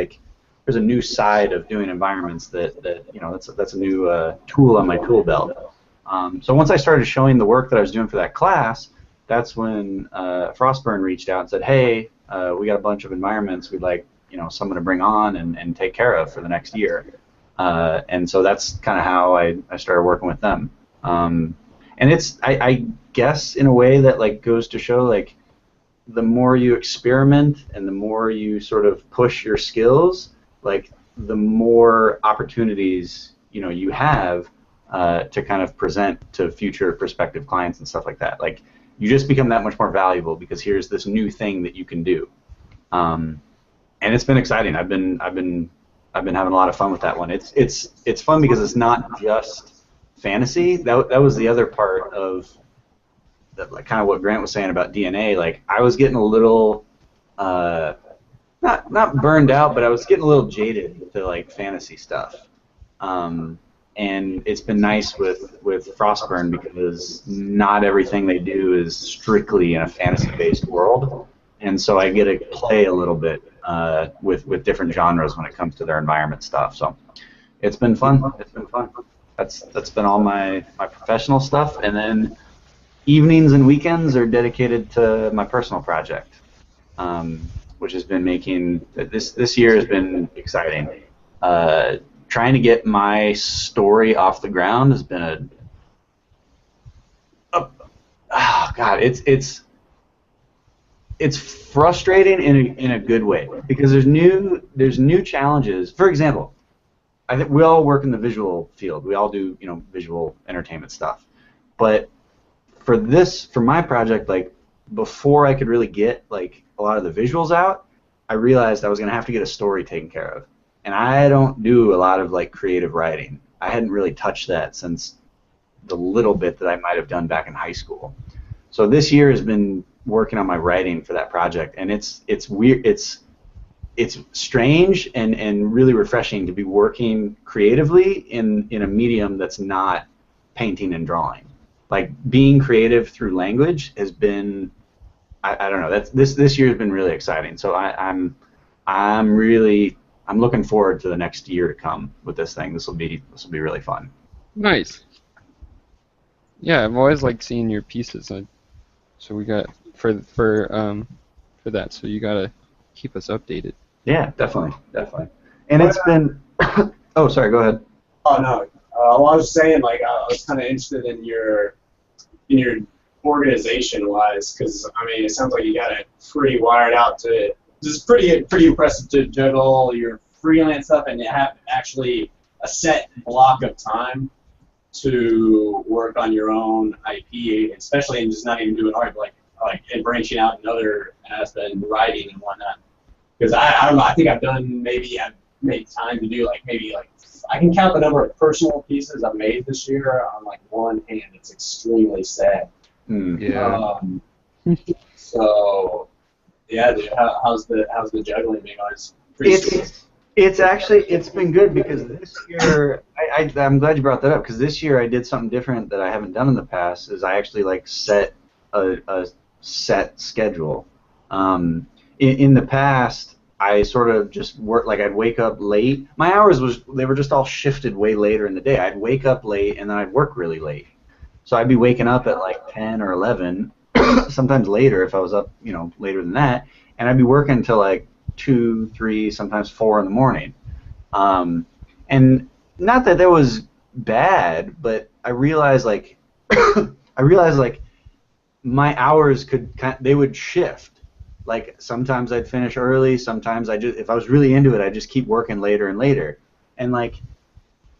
D: there's a new side of doing environments that that's a new tool on my tool belt. So once I started showing the work that I was doing for that class, that's when Frostburn reached out and said, hey, we got a bunch of environments we'd like someone to bring on and take care of for the next year. And so that's kind of how I started working with them. And it's I guess in a way that like goes to show like the more you experiment and the more you sort of push your skills, like the more opportunities you have to kind of present to future prospective clients and stuff like that. Like you just become that much more valuable because here's this new thing that you can do. And it's been exciting. I've been having a lot of fun with that one. It's fun because it's not just fantasy. That was the other part of that, like kind of what Grant was saying about DNA. Like I was getting a little not burned out, but I was getting a little jaded to like fantasy stuff. And it's been nice with Frostburn because not everything they do is strictly in a fantasy-based world, and so I get to play a little bit with different genres when it comes to their environment stuff. So it's been fun. It's been fun. That's been all my professional stuff, and then evenings and weekends are dedicated to my personal project, which has been making this year has been exciting. Trying to get my story off the ground has been oh god, it's frustrating in a good way because there's new challenges. For example, I think we all work in the visual field. We all do visual entertainment stuff. But for my project, like before I could really get like a lot of the visuals out, I realized I was gonna have to get a story taken care of. And I don't do a lot of like creative writing. I hadn't really touched that since the little bit that I might have done back in high school. So this year has been working on my writing for that project, and it's weird. It's strange and really refreshing to be working creatively in a medium that's not painting and drawing. Like being creative through language has been, I don't know. This year has been really exciting. So I'm looking forward to the next year to come with this thing. This will be really fun.
A: Nice. Yeah, I've always liked seeing your pieces. So we got for that. So you gotta keep us updated.
D: Yeah, definitely. And it's been. Oh, sorry. Go ahead.
B: Oh no. Well, I was saying like I was kind of interested in your organization wise, because I mean it sounds like you got it pretty wired out to. This is pretty impressive to juggle your freelance stuff and have actually a set block of time to work on your own IP, especially in just not even doing art, like and branching out in other aspects and writing and whatnot. Because I don't know, I think I've made time to do like maybe like I can count the number of personal pieces I've made this year on like one hand. It's extremely sad.
A: Yeah.
B: So yeah, dude, how's the juggling being? It's pretty sweet.
D: It's been good because this year I'm glad you brought that up because this year I did something different that I haven't done in the past. Is I actually like set a set schedule. In the past, I sort of just work like I'd wake up late. My hours they were just all shifted way later in the day. I'd wake up late and then I'd work really late. So I'd be waking up at like 10 or 11, sometimes later if I was up, later than that, and I'd be working until like 2, 3, sometimes 4 in the morning. And not that that was bad, but I realized like my hours they would shift. Like sometimes I'd finish early, sometimes if I was really into it, I'd just keep working later and later. And like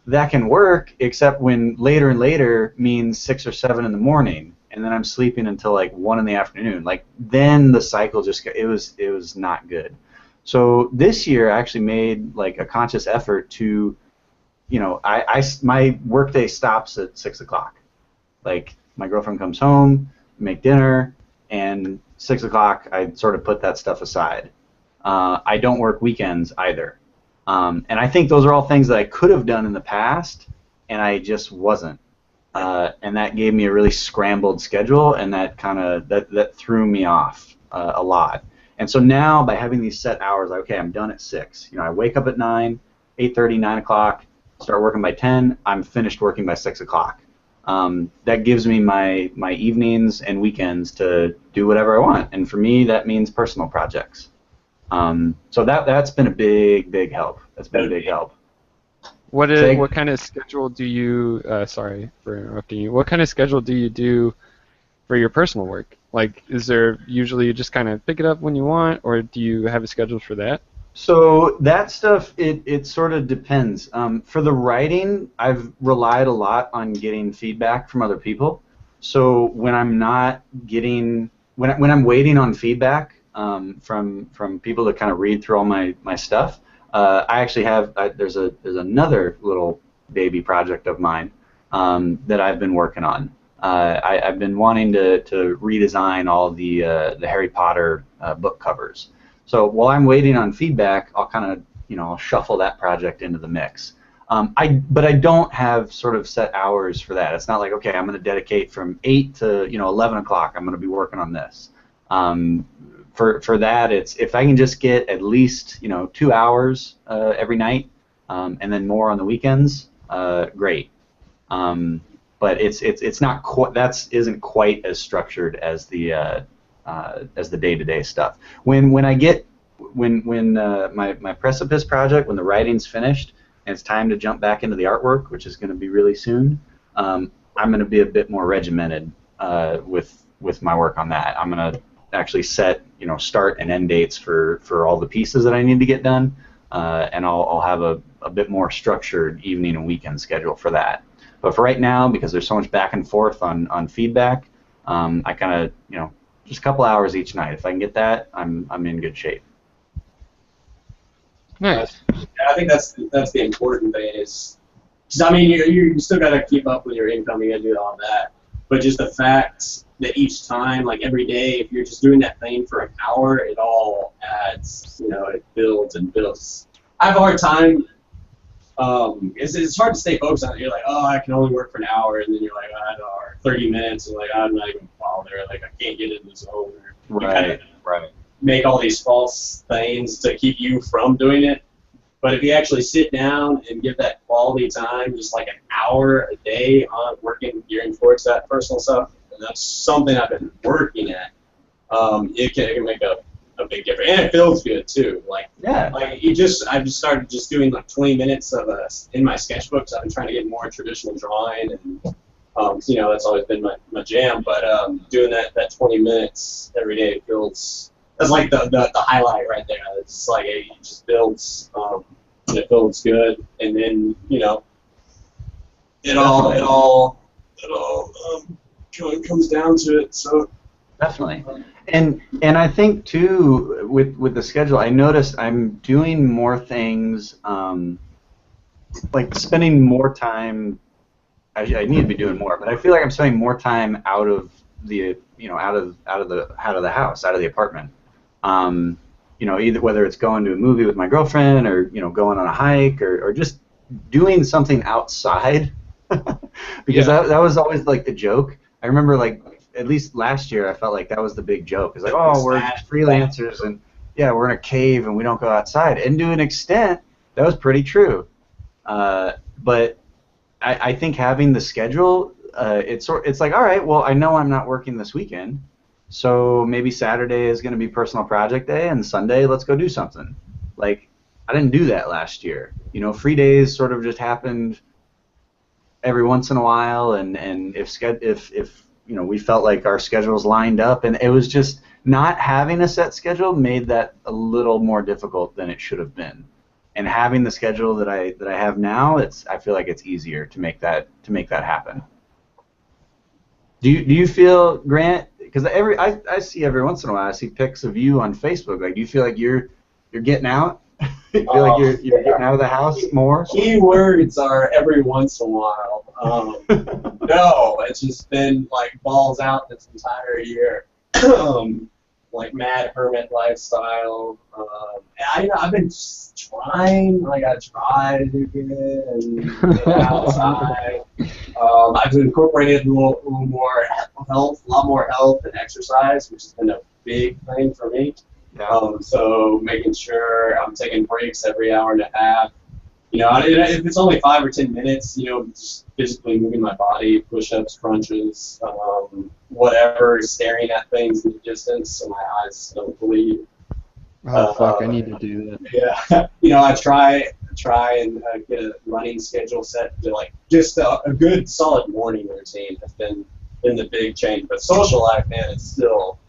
D: that can work, except when later and later means 6 or 7 in the morning, and then I'm sleeping until like 1 in the afternoon. Like then the cycle it was not good. So this year I actually made like a conscious effort to, my workday stops at 6 o'clock. Like my girlfriend comes home, make dinner, and 6 o'clock I sort of put that stuff aside. I don't work weekends either. And I think those are all things that I could have done in the past, and I just wasn't. And that gave me a really scrambled schedule, and that kind of that threw me off a lot. And so now, by having these set hours, like, okay, I'm done at 6. I wake up at 9, 8:30, 9 o'clock, start working by 10. I'm finished working by 6 o'clock. That gives me my evenings and weekends to do whatever I want, and for me, that means personal projects. So that's been a big help. That's been a big help.
A: What kind of schedule do you? Sorry for interrupting you. What kind of schedule do you do for your personal work? Like, is there usually you just kind of pick it up when you want, or do you have a schedule for that?
D: So that stuff, it sort of depends. For the writing, I've relied a lot on getting feedback from other people. So when I'm not getting, when I'm waiting on feedback from people to kind of read through all my stuff, I actually have there's another little baby project of mine that I've been working on. I've been wanting to redesign all the Harry Potter book covers. So while I'm waiting on feedback, I'll kind of I'll shuffle that project into the mix. But I don't have sort of set hours for that. It's not like, okay, I'm going to dedicate from 8 to 11 o'clock. I'm going to be working on this. For that, it's if I can just get at least 2 hours every night, and then more on the weekends, great. But it's not isn't quite as structured as the day-to-day stuff. When my Precipice project, when the writing's finished and it's time to jump back into the artwork, which is going to be really soon, I'm going to be a bit more regimented with my work on that. I'm going to actually set start and end dates for all the pieces that I need to get done, and I'll have a bit more structured evening and weekend schedule for that. But for right now, because there's so much back and forth on feedback, I kind of just a couple hours each night. If I can get that, I'm in good shape.
A: Nice.
B: I think that's the important thing is, because I mean you still got to keep up with your income, you got to do all that, but just the fact that each time, like every day, if you're just doing that thing for an hour, it all adds, it builds and builds. I have a hard time. It's hard to stay focused on it. You're like, oh, I can only work for an hour, and then you're like, oh, or 30 minutes, and like, I'm not even bothered. Like, I can't get in the zone.
C: Right.
B: Make all these false things to keep you from doing it. But if you actually sit down and give that quality time, just like an hour a day on working, gearing towards that personal stuff, and that's something I've been working at. It can make a big difference, and it feels good too. Like,
D: yeah.
B: Like I've just started just doing like 20 minutes of in my sketchbooks. I've been trying to get more traditional drawing, and that's always been my jam. But doing that 20 minutes every day feels that's like the highlight right there. It's like it just builds and it feels good. And then it all comes down to it. So
D: Definitely. And I think too with the schedule, I noticed I'm doing more things, like spending more time. I need to be doing more, but I feel like I'm spending more time out of the out of the house, out of the apartment. Either whether it's going to a movie with my girlfriend, or going on a hike, or just doing something outside. Because that was always like the joke. I remember like at least last year I felt like that was the big joke. It's like, oh, we're freelancers and we're in a cave and we don't go outside. And to an extent, that was pretty true. But I think having the schedule, it's like, all right, well, I know I'm not working this weekend, so maybe Saturday is going to be personal project day, and Sunday let's go do something. Like, I didn't do that last year. Free days sort of just happened every once in a while, and if we felt like our schedules lined up, and it was just not having a set schedule made that a little more difficult than it should have been. And having the schedule that I have now, I feel like it's easier to make that happen. Do you feel, Grant? Because I see every once in a while I see pics of you on Facebook. Like, do you feel like you're getting out? You feel like you're getting out of the house more?
B: Keywords are every once in a while. No, it's just been like balls out this entire year. Like mad hermit lifestyle. I've been just trying. Like I try to do good and get outside. I've incorporated a little more health, a lot more health and exercise, which has been a big thing for me.
D: Yeah.
B: So making sure I'm taking breaks every hour and a half. If it's only 5 or 10 minutes, just physically moving my body, push-ups, crunches, whatever, staring at things in the distance so my eyes don't bleed.
A: Oh fuck! I need to do
B: Yeah,
A: that.
B: I try and get a running schedule set to like just a good solid morning routine has been the big change. But social life, man, it's still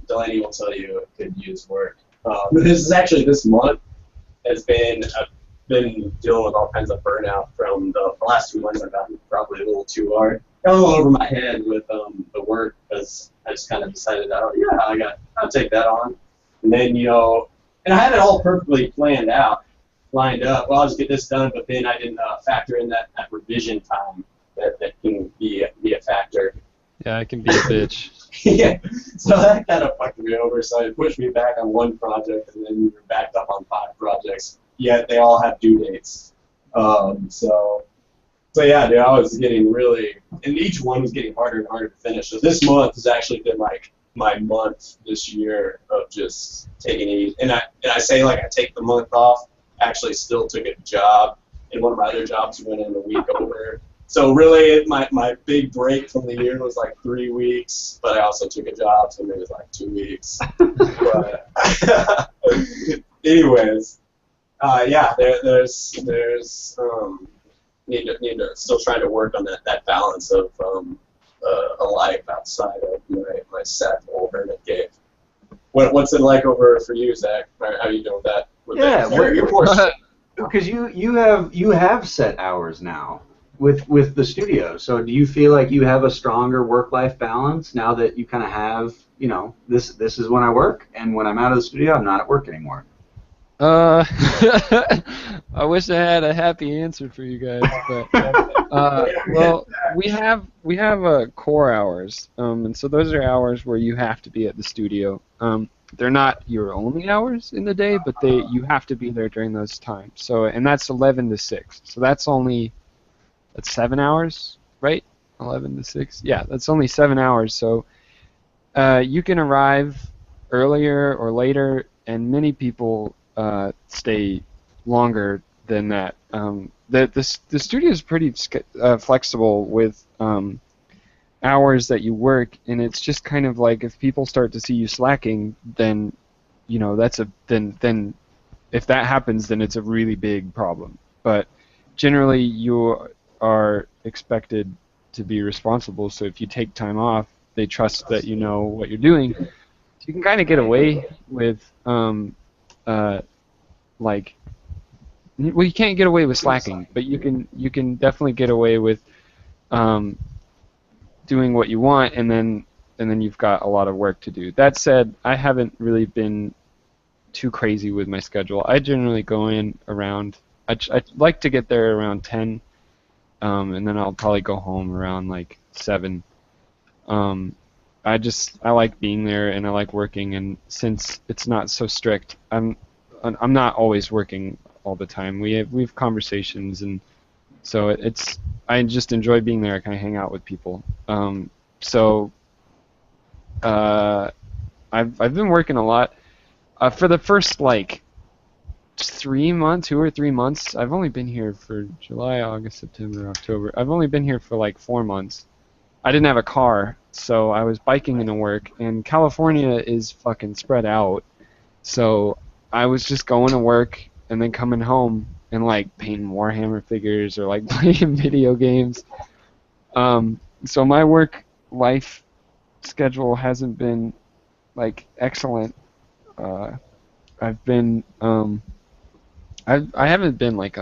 B: Delaney will tell you it could use work. This month has been I've been dealing with all kinds of burnout from the last 2 months. I've gotten probably a little too hard. Got a little over my head with the work because I just kind of decided, I'll take that on. And then, and I had it all perfectly lined up. Well, I'll just get this done, but then I didn't factor in that revision time that can be a factor.
A: Yeah, I can be a bitch.
B: Yeah, so that kind of fucked me over. So it pushed me back on one project, and then we were backed up on 5 projects. Yet they all have due dates. So yeah, dude, I was getting really, and each one was getting harder and harder to finish. So this month has actually been like my month this year of just taking it easy. And I say like I take the month off. Actually, still took a job, and one of my other jobs went in a week over. So really, my big break from the year was like 3 weeks, but I also took a job, so maybe it was like 2 weeks. But anyways, there's need to still trying to work on that balance of a life outside of my set old hermit cave. What's it like over for you, Zach? How are you doing with that?
D: Because you have set hours now with the studio. So do you feel like you have a stronger work-life balance now that you kind of have, this is when I work, and when I'm out of the studio, I'm not at work anymore?
A: I wish I had a happy answer for you guys, but well, we have core hours, and so those are hours where you have to be at the studio. They're not your only hours in the day, but you have to be there during those times. So, and that's 11 to 6. So that's 7 hours, right? 11 to 6. Yeah, that's only 7 hours. So you can arrive earlier or later, and many people stay longer than that. The studio is pretty flexible with hours that you work, and it's just kind of like if people start to see you slacking, then then if that happens, then it's a really big problem. But generally, you are expected to be responsible. So if you take time off, they trust that you know what you're doing. So you can kind of get away with like well, you can't get away with slacking, but you can definitely get away with um, doing what you want, and then you've got a lot of work to do. That said, I haven't really been too crazy with my schedule. I generally go in around. I like to get there around 10, and then I'll probably go home around like 7. I like being there and I like working, and since it's not so strict, I'm not always working all the time. We have conversations, and so I just enjoy being there. I kind of hang out with people. So I've been working a lot. For the first like 3 months, 2 or 3 months. I've only been here for July, August, September, October. I've only been here for like 4 months. I didn't have a car, so I was biking into work, and California is fucking spread out. So I was just going to work and then coming home and like painting Warhammer figures or like playing video games. So my work life schedule hasn't been like excellent. I've been I haven't been like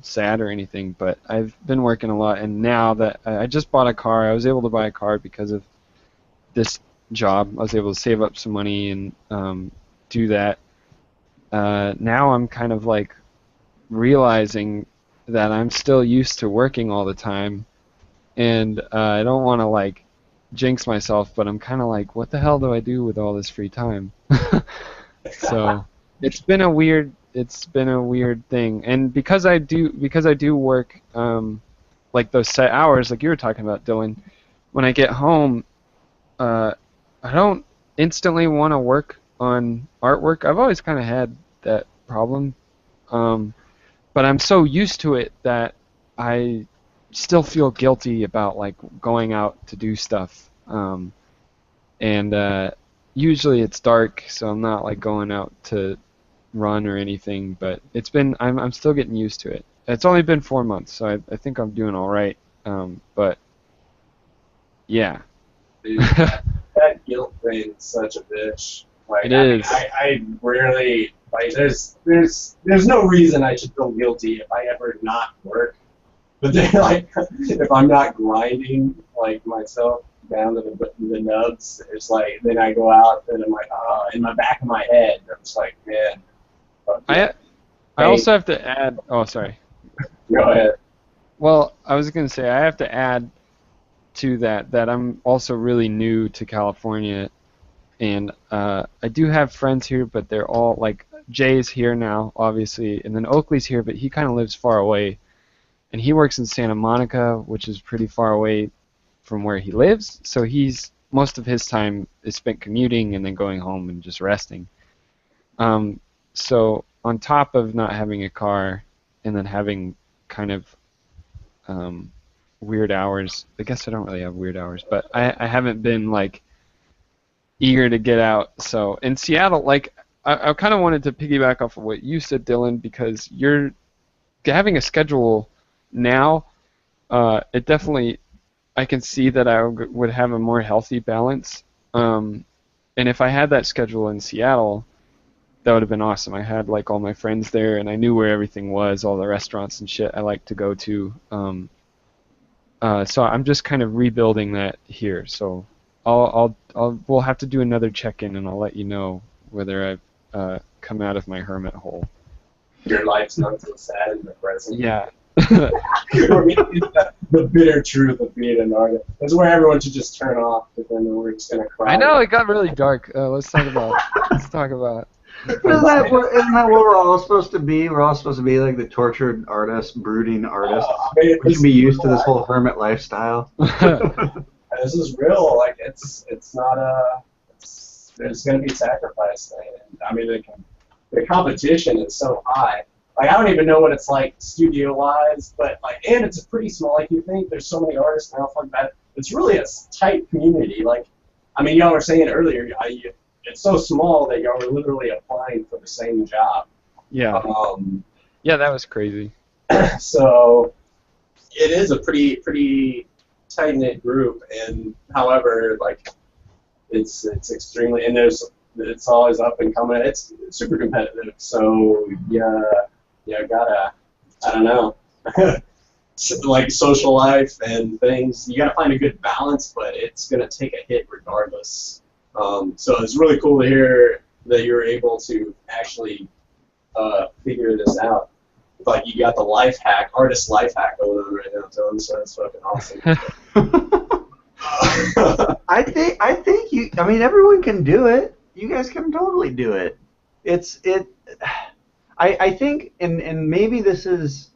A: sad or anything, but I've been working a lot, and now that I just bought a car, I was able to buy a car because of this job. I was able to save up some money and do that. Now I'm kind of like realizing that I'm still used to working all the time, and I don't want to like jinx myself, but I'm kind of like, what the hell do I do with all this free time? So it's been a weird thing, and because I do work like those set hours like you were talking about, Dylan. When I get home, I don't instantly want to work on artwork. I've always kind of had that problem, but I'm so used to it that I still feel guilty about like going out to do stuff, and usually it's dark, so I'm not like going out to run or anything, but I'm still getting used to it. It's only been 4 months, so I think I'm doing all right. But yeah.
B: Dude, that guilt thing is such a bitch. Like,
A: It is.
B: I rarely like. There's no reason I should feel guilty if I ever not work. But then, like, if I'm not grinding like myself down to the nubs, it's like then I go out and I'm like, in my back of my head, I'm just like, man.
A: I also have to add. Oh, sorry.
B: Go ahead.
A: Well, I was gonna say I have to add to that I'm also really new to California, and I do have friends here, but they're all like Jay's here now, obviously, and then Oakley's here, but he kind of lives far away, and he works in Santa Monica, which is pretty far away from where he lives. So most of his time is spent commuting and then going home and just resting. So on top of not having a car and then having kind of weird hours, I guess I don't really have weird hours, but I haven't been like eager to get out. So in Seattle, like I kind of wanted to piggyback off of what you said, Dylan, because you're having a schedule now. It definitely, I can see that I would have a more healthy balance. And if I had that schedule in Seattle, that would have been awesome. I had like all my friends there, and I knew where everything was, all the restaurants and shit I like to go to. So I'm just kind of rebuilding that here. So we'll have to do another check-in, and I'll let you know whether I've come out of my hermit hole.
B: Your life's not so sad in the present.
A: Yeah.
B: The bitter truth of being an artist. That's where everyone should just turn off, but then we're just gonna cry.
A: I know it got really dark. Let's talk about.
D: Isn't that what we're all supposed to be? We're all supposed to be like the tortured artist, brooding artist. We should be used to this whole hermit lifestyle.
B: This is real. Like it's not there's gonna be sacrifice. I mean, the competition is so high. Like I don't even know what it's like studio-wise, but like, and it's a pretty small. Like you think there's so many artists now. Like that, it's really a tight community. Like, I mean, y'all were saying earlier, it's so small that y'all were literally applying for the same job.
A: Yeah. Yeah, that was crazy.
B: So it is a pretty tight-knit group, and however, like it's extremely, and it's always up and coming. It's super competitive. So yeah, you gotta, I don't know, like social life and things. You gotta find a good balance, but it's gonna take a hit regardless. So it's really cool to hear that you're able to actually figure this out. Like you got the life hack, artist life hack going on right now, Dylan. So that's fucking awesome.
D: I think you. I mean, everyone can do it. You guys can totally do it. I think, and maybe this is.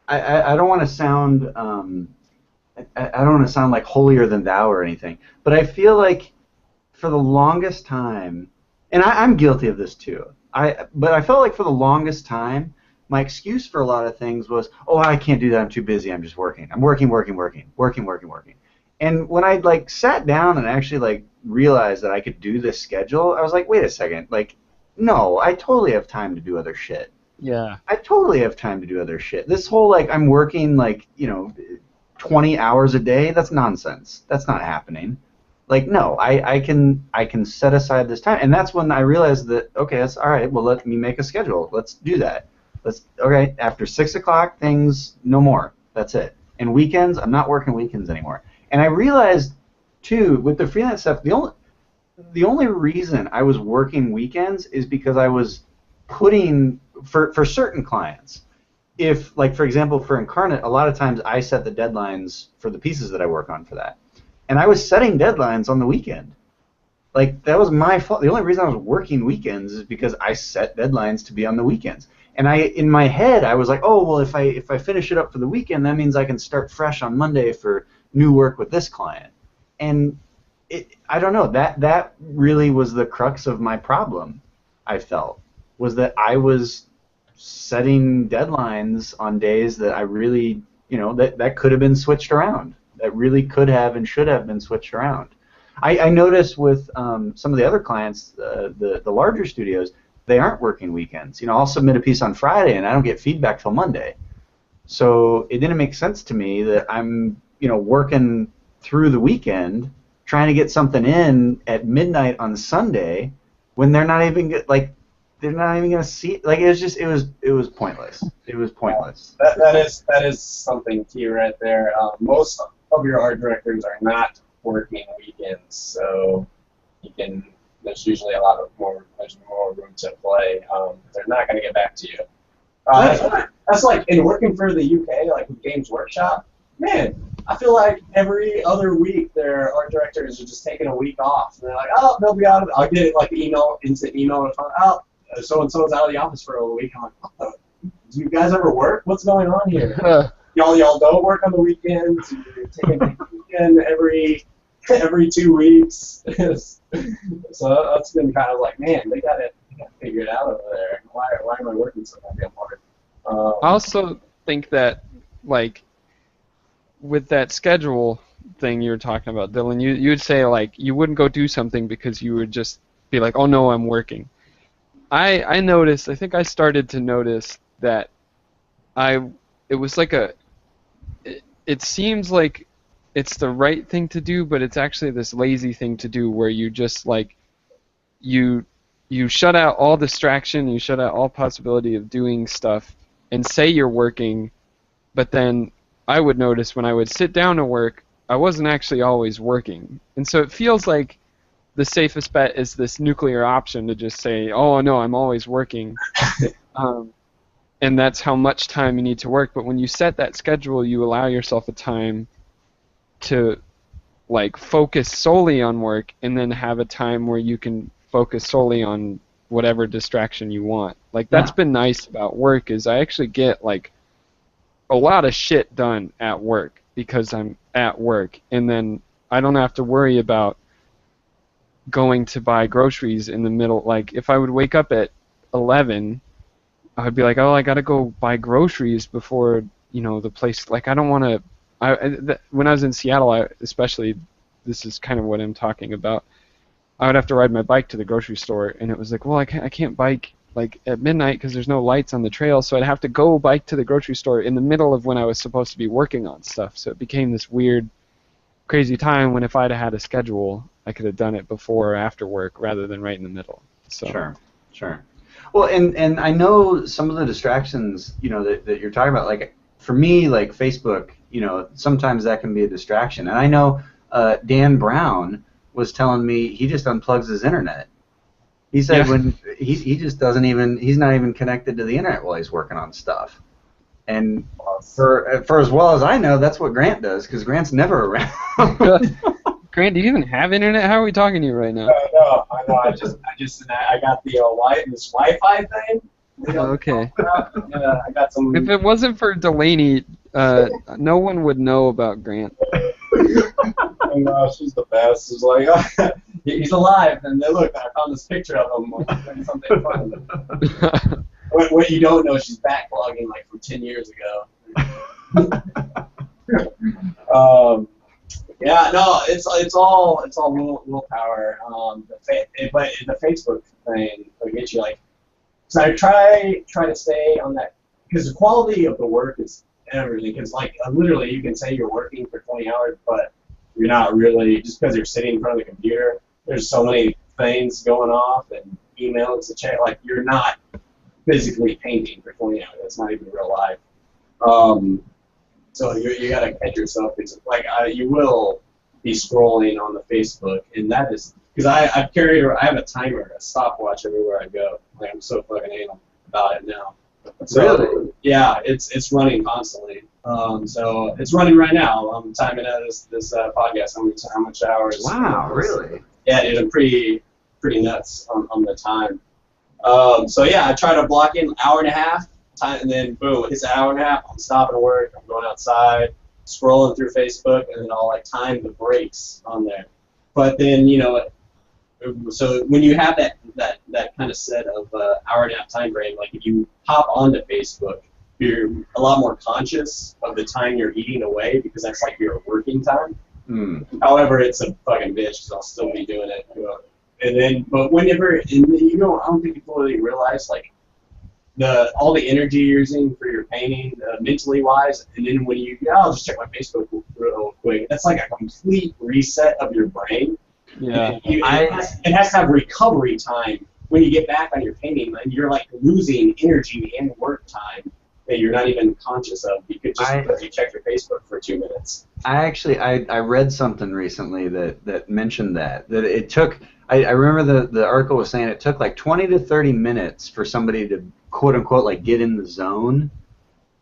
D: I don't want to sound. I don't want to sound like holier than thou or anything, but I feel like for the longest time, and I'm guilty of this too. But I felt like for the longest time, my excuse for a lot of things was, oh, I can't do that. I'm too busy. I'm just working. I'm working. And when I like sat down and actually like realized that I could do this schedule, I was like, wait a second, like, no, I totally have time to do other shit.
A: Yeah.
D: I totally have time to do other shit. This whole like I'm working like 20 hours a day, that's nonsense. That's not happening. Like no, I can set aside this time, and that's when I realized that okay, that's all right. Well, let me make a schedule. Let's do that. Okay. After 6 o'clock, things no more. That's it. And weekends, I'm not working weekends anymore. And I realized too with the freelance stuff, the only reason I was working weekends is because I was putting for certain clients. If like for example for Incarnate, a lot of times I set the deadlines for the pieces that I work on for that. And I was setting deadlines on the weekend. Like, that was my fault. The only reason I was working weekends is because I set deadlines to be on the weekends. And in my head, I was like, oh, well, if I finish it up for the weekend, that means I can start fresh on Monday for new work with this client. And I don't know, that really was the crux of my problem, I felt, was that I was setting deadlines on days that I really, that could have been switched around. That really could have and should have been switched around. I noticed with some of the other clients, the larger studios, they aren't working weekends. I'll submit a piece on Friday and I don't get feedback till Monday. So it didn't make sense to me that I'm, working through the weekend trying to get something in at midnight on Sunday when they're not even they're not even gonna see. Like it was pointless. It was pointless.
B: That is something key right there. Most of your art directors are not working weekends, so there's usually there's more room to play. They're not going to get back to you. That's like in working for the UK, like with Games Workshop. Man, I feel like every other week their art directors are just taking a week off, and they're like, oh, they'll be out of it. I'll get like instant email, oh, so and so's out of the office for a week. I'm like, what the? Do you guys ever work? What's going on here? Y'all don't work on the weekends. You're taking a weekend every 2 weeks. So that's been kind of like, man, they got it figured out over there. Why am I working so goddamn hard?
A: I also think that, like, with that schedule thing you were talking about, Dylan, you'd say, like, you wouldn't go do something because you would just be like, oh, no, I'm working. I noticed, I think I started to notice that it was like it seems like it's the right thing to do, but it's actually this lazy thing to do where you just like you shut out all distraction, you shut out all possibility of doing stuff and say you're working, but then I would notice when I would sit down to work, I wasn't actually always working. And so it feels like the safest bet is this nuclear option to just say, oh no, I'm always working. And that's how much time you need to work. But when you set that schedule, you allow yourself a time to like focus solely on work and then have a time where you can focus solely on whatever distraction you want. Like that's been nice about work is I actually get like a lot of shit done at work because I'm at work, and then I don't have to worry about going to buy groceries in the middle. Like if I would wake up at 11, I would be like, oh, I gotta go buy groceries before the place. Like I don't want to. When I was in Seattle, especially, this is kind of what I'm talking about. I would have to ride my bike to the grocery store, and it was like, well, I can't bike like at midnight because there's no lights on the trail, so I'd have to go bike to the grocery store in the middle of when I was supposed to be working on stuff. So it became this weird, crazy time when if I'd have had a schedule, I could have done it before or after work rather than right in the middle. So.
D: Sure. Well, and I know some of the distractions, that you're talking about. Like for me, like Facebook, sometimes that can be a distraction. And I know Dan Brown was telling me he just unplugs his internet. He said when he just doesn't even, he's not even connected to the internet while he's working on stuff. And for as well as I know, that's what Grant does, because Grant's never around.
A: Grant, do you even have internet? How are we talking to you right now?
B: No, I know. I got the this Wi-Fi thing.
A: Okay.
B: I got some.
A: If it wasn't for Delaney, no one would know about Grant.
B: I know, she's the best. She's like, oh, he's alive, and then look, I found this picture of him doing something fun. What you don't know, she's backlogging like from 10 years ago. Yeah, no, it's all willpower. But the Facebook thing will get you like. So I try to stay on that, because the quality of the work is everything. Because like literally, you can say you're working for 20 hours, but you're not really, just because you're sitting in front of the computer. There's so many things going off and emails to check. Like you're not physically painting for 20 hours. That's not even real life. So you gotta catch yourself. It's like you will be scrolling on the Facebook, and that is because I have a timer, a stopwatch everywhere I go. Like I'm so fucking anal about it now. So,
D: Really?
B: Yeah, it's running constantly. So it's running right now. I'm timing out this podcast. How much hours?
D: Wow, really?
B: Yeah, dude, I'm pretty nuts on the time. So yeah, I try to block in an hour and a half time, and then boom, it's an hour and a half. I'm stopping to work. I'm going outside, scrolling through Facebook, and then I'll like time the breaks on there. But then so when you have that kind of set of hour and a half time frame, like if you hop onto Facebook, you're a lot more conscious of the time you're eating away, because that's like your working time. However, it's a fucking bitch, because I'll still be doing it. And then, but whenever, I don't think people really realize like all the energy you're using for your painting, mentally wise, and then when I'll just check my Facebook real quick. That's like a complete reset of your brain.
A: Yeah.
B: It has to have recovery time when you get back on your painting, and you're like losing energy and work time that you're not even conscious of because you check your Facebook for 2 minutes.
D: I read something recently that mentioned that it took. I remember the article was saying it took like 20 to 30 minutes for somebody to quote unquote like get in the zone,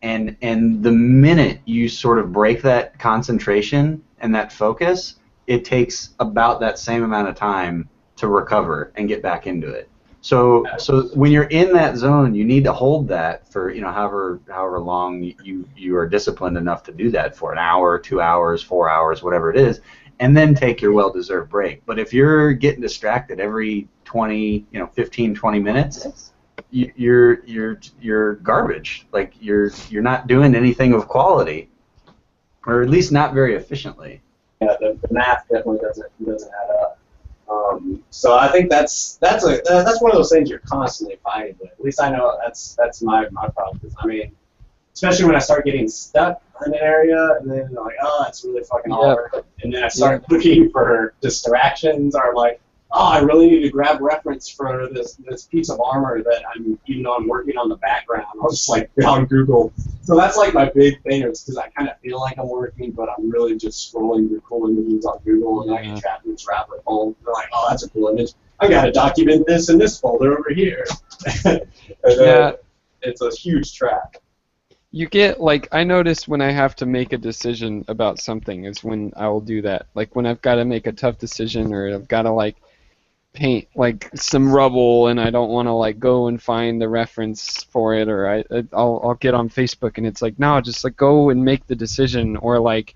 D: and the minute you sort of break that concentration and that focus, it takes about that same amount of time to recover and get back into it. So when you're in that zone, you need to hold that for however long you are disciplined enough to do that for, an hour, 2 hours, 4 hours, whatever it is, and then take your well-deserved break. But if you're getting distracted every 15, 20 minutes, you're garbage. Like you're not doing anything of quality, or at least not very efficiently.
B: Yeah, the math definitely doesn't add up. So I think that's one of those things you're constantly fighting with. At least I know that's my problem. I mean, especially when I start getting stuck in an area, and then I'm like, oh, it's really fucking hard. And then I start looking for distractions, or like, oh, I really need to grab reference for this piece of armor that even though I'm working on the background, I'll just like go on Google. So that's like my big thing, is because I kind of feel like I'm working, but I'm really just scrolling through cool images on Google, and I get trapped in this rabbit hole. They're like, oh, that's a cool image. I got to document this in this folder over here. And then it's a huge trap.
A: You get, like, I notice when I have to make a decision about something is when I will do that. Like when I've got to make a tough decision, or I've got to like paint like some rubble and I don't want to like go and find the reference for it, or I'll get on Facebook and it's like, no, just like go and make the decision, or like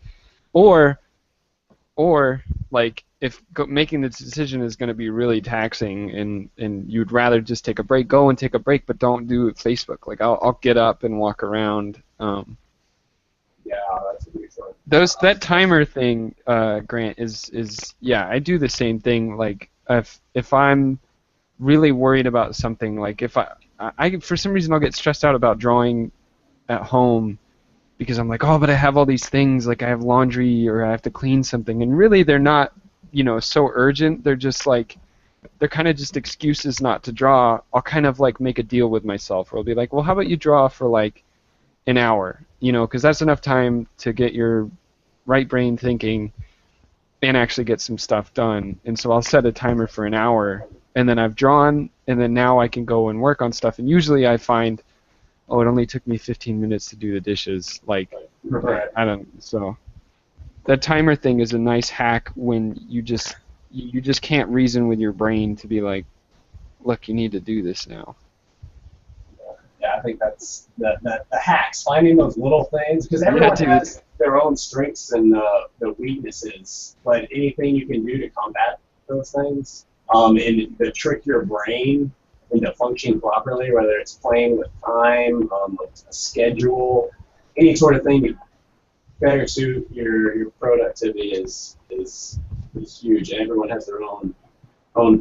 A: if making the decision is going to be really taxing and you'd rather just take a break, go and take a break, but don't do Facebook. Like I'll get up and walk around.
B: Yeah, that's a big one.
A: That timer thing, Grant, is I do the same thing. Like if I'm really worried about something, like if I for some reason I'll get stressed out about drawing at home because I'm like, oh, but I have all these things, like I have laundry or I have to clean something, and really they're not, so urgent. They're just like, they're kind of just excuses not to draw, I'll kind of like make a deal with myself where I'll be like, well, how about you draw for like an hour, you know, because that's enough time to get your right brain thinking and actually get some stuff done. And so I'll set a timer for an hour, and then I've drawn, and then now I can go and work on stuff. And usually I find, oh, it only took me 15 minutes to do the dishes. Like,
B: Right.
A: I don't. So that timer thing is a nice hack when you just can't reason with your brain to be like, look, you need to do this now.
B: Yeah, I think that's the hacks, finding those little things, because everyone
A: dude.
B: has their own strengths and the weaknesses, but anything you can do to combat those things, and to trick your brain into functioning properly, whether it's playing with time, like a schedule, any sort of thing to better suit your productivity is huge, and everyone has their own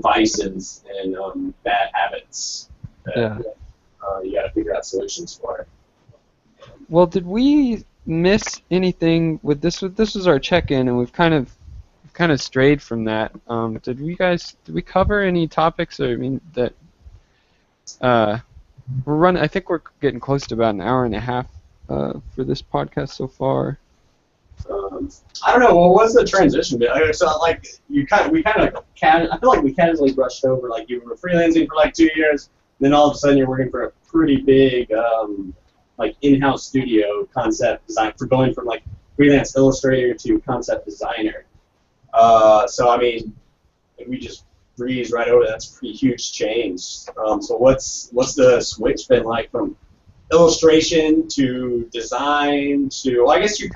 B: vices and bad habits that you got to figure out solutions for it.
A: Well, did we miss anything with this? This was our check-in, and we've kind of strayed from that. Did we cover any topics? Or, I mean, that we're running. I think we're getting close to about an hour and a half for this podcast so far.
B: I don't know. What was the transition bit? So, like, we kind of, I feel like we casually brushed over, like, you were freelancing for like 2 years, then all of a sudden you're working for a pretty big, like, in-house studio concept design, for going from like freelance illustrator to concept designer. So I mean, if we just breeze right over, that's a pretty huge change. So what's the switch been like from illustration to design to, well, I guess you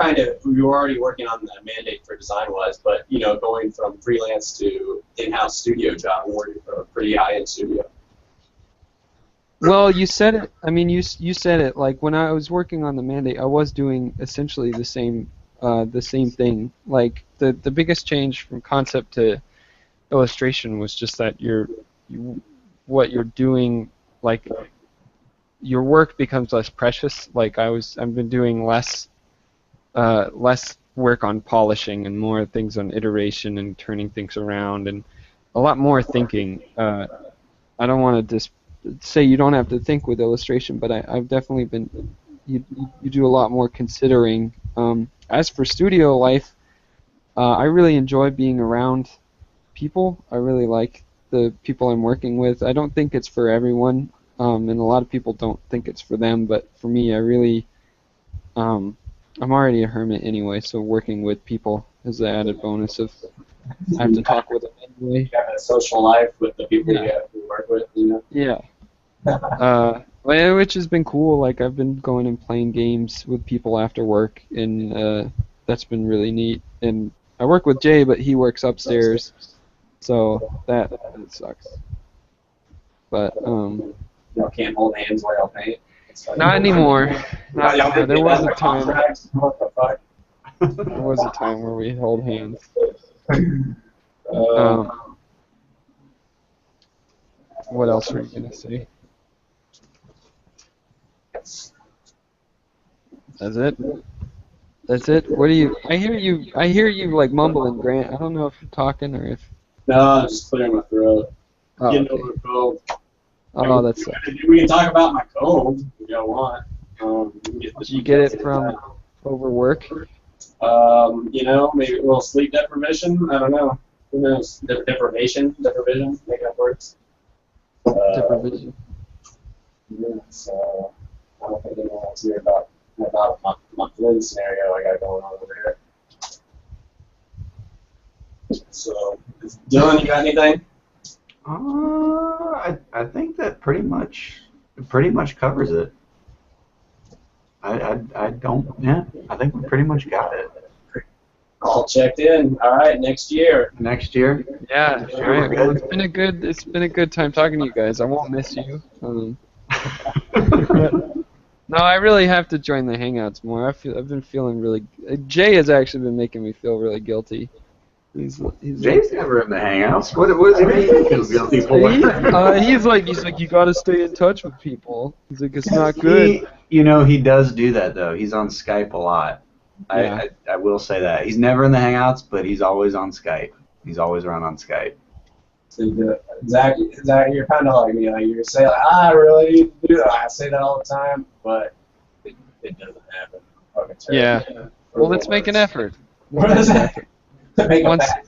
B: were already working on the mandate for design-wise, but, you know, going from freelance to in-house studio job and working for a pretty high-end studio.
A: Well, you said it. I mean, you said it. Like, when I was working on the mandate, I was doing essentially the same thing. Like, the biggest change from concept to illustration was just that what you're doing, like, your work becomes less precious. Like, I've been doing less work on polishing and more things on iteration and turning things around and a lot more thinking. I don't want to just say you don't have to think with illustration, but I've definitely been. You do a lot more considering. As for studio life, I really enjoy being around people. I really like the people I'm working with. I don't think it's for everyone. And a lot of people don't think it's for them, but for me, I really, I'm already a hermit anyway, so working with people is the added bonus of I have to talk with them anyway.
B: You have a social life with the people you work with, you know?
A: Yeah. Which has been cool. Like, I've been going and playing games with people after work, and that's been really neat. And I work with Jay, but he works upstairs, so that sucks. But,
B: Y'all can't hold hands while y'all paint.
A: not anymore. Not
B: Y'all
A: anymore.
B: didn't
A: There
B: get
A: was
B: that
A: a
B: in
A: time.
B: contract? What the fuck?
A: There was a time where we held hands. What else were you gonna say? That's it. That's it. What do you? I hear you like mumbling, Grant. I don't know if you're talking or if.
B: No, I'm just clearing my throat.
A: Oh,
B: Getting
A: okay.
B: over a cold.
A: Oh, that's.
B: We can talk about my cold if y'all want.
A: Did you get it from overwork?
B: You know, maybe a little sleep deprivation. I don't know. Who knows? Deprivation. Make that works.
A: Deprivation.
B: Yeah, so I don't think anyone wants to hear about my Flynn scenario I got going on over here. So, Dylan, you got anything?
C: I think that pretty much covers it. I don't. Yeah, I think we pretty much got it.
B: All checked in. All right, next year.
C: Next year.
A: Yeah.
C: Sure,
A: All right.
C: we're
A: Well,
C: good.
A: it's been a good time talking to you guys. I won't miss you. No, I really have to join the Hangouts more. I've been feeling really. Jay has actually been making me feel really guilty. He's
C: Jay's never in the Hangouts. What does he mean he feels guilty for?
A: he's like you gotta stay in touch with people. He's like, it's not good.
C: He does do that though. He's on Skype a lot.
A: Yeah.
C: I will say that. He's never in the Hangouts, but he's always on Skype. He's always around on Skype.
B: So Zach, you're kind of like me. Like you say, like, I really need to do that. I say that all the time, but it doesn't happen. Okay,
A: Yeah. Well, let's make an effort.
B: What is it? To make
A: Once-
B: a fact.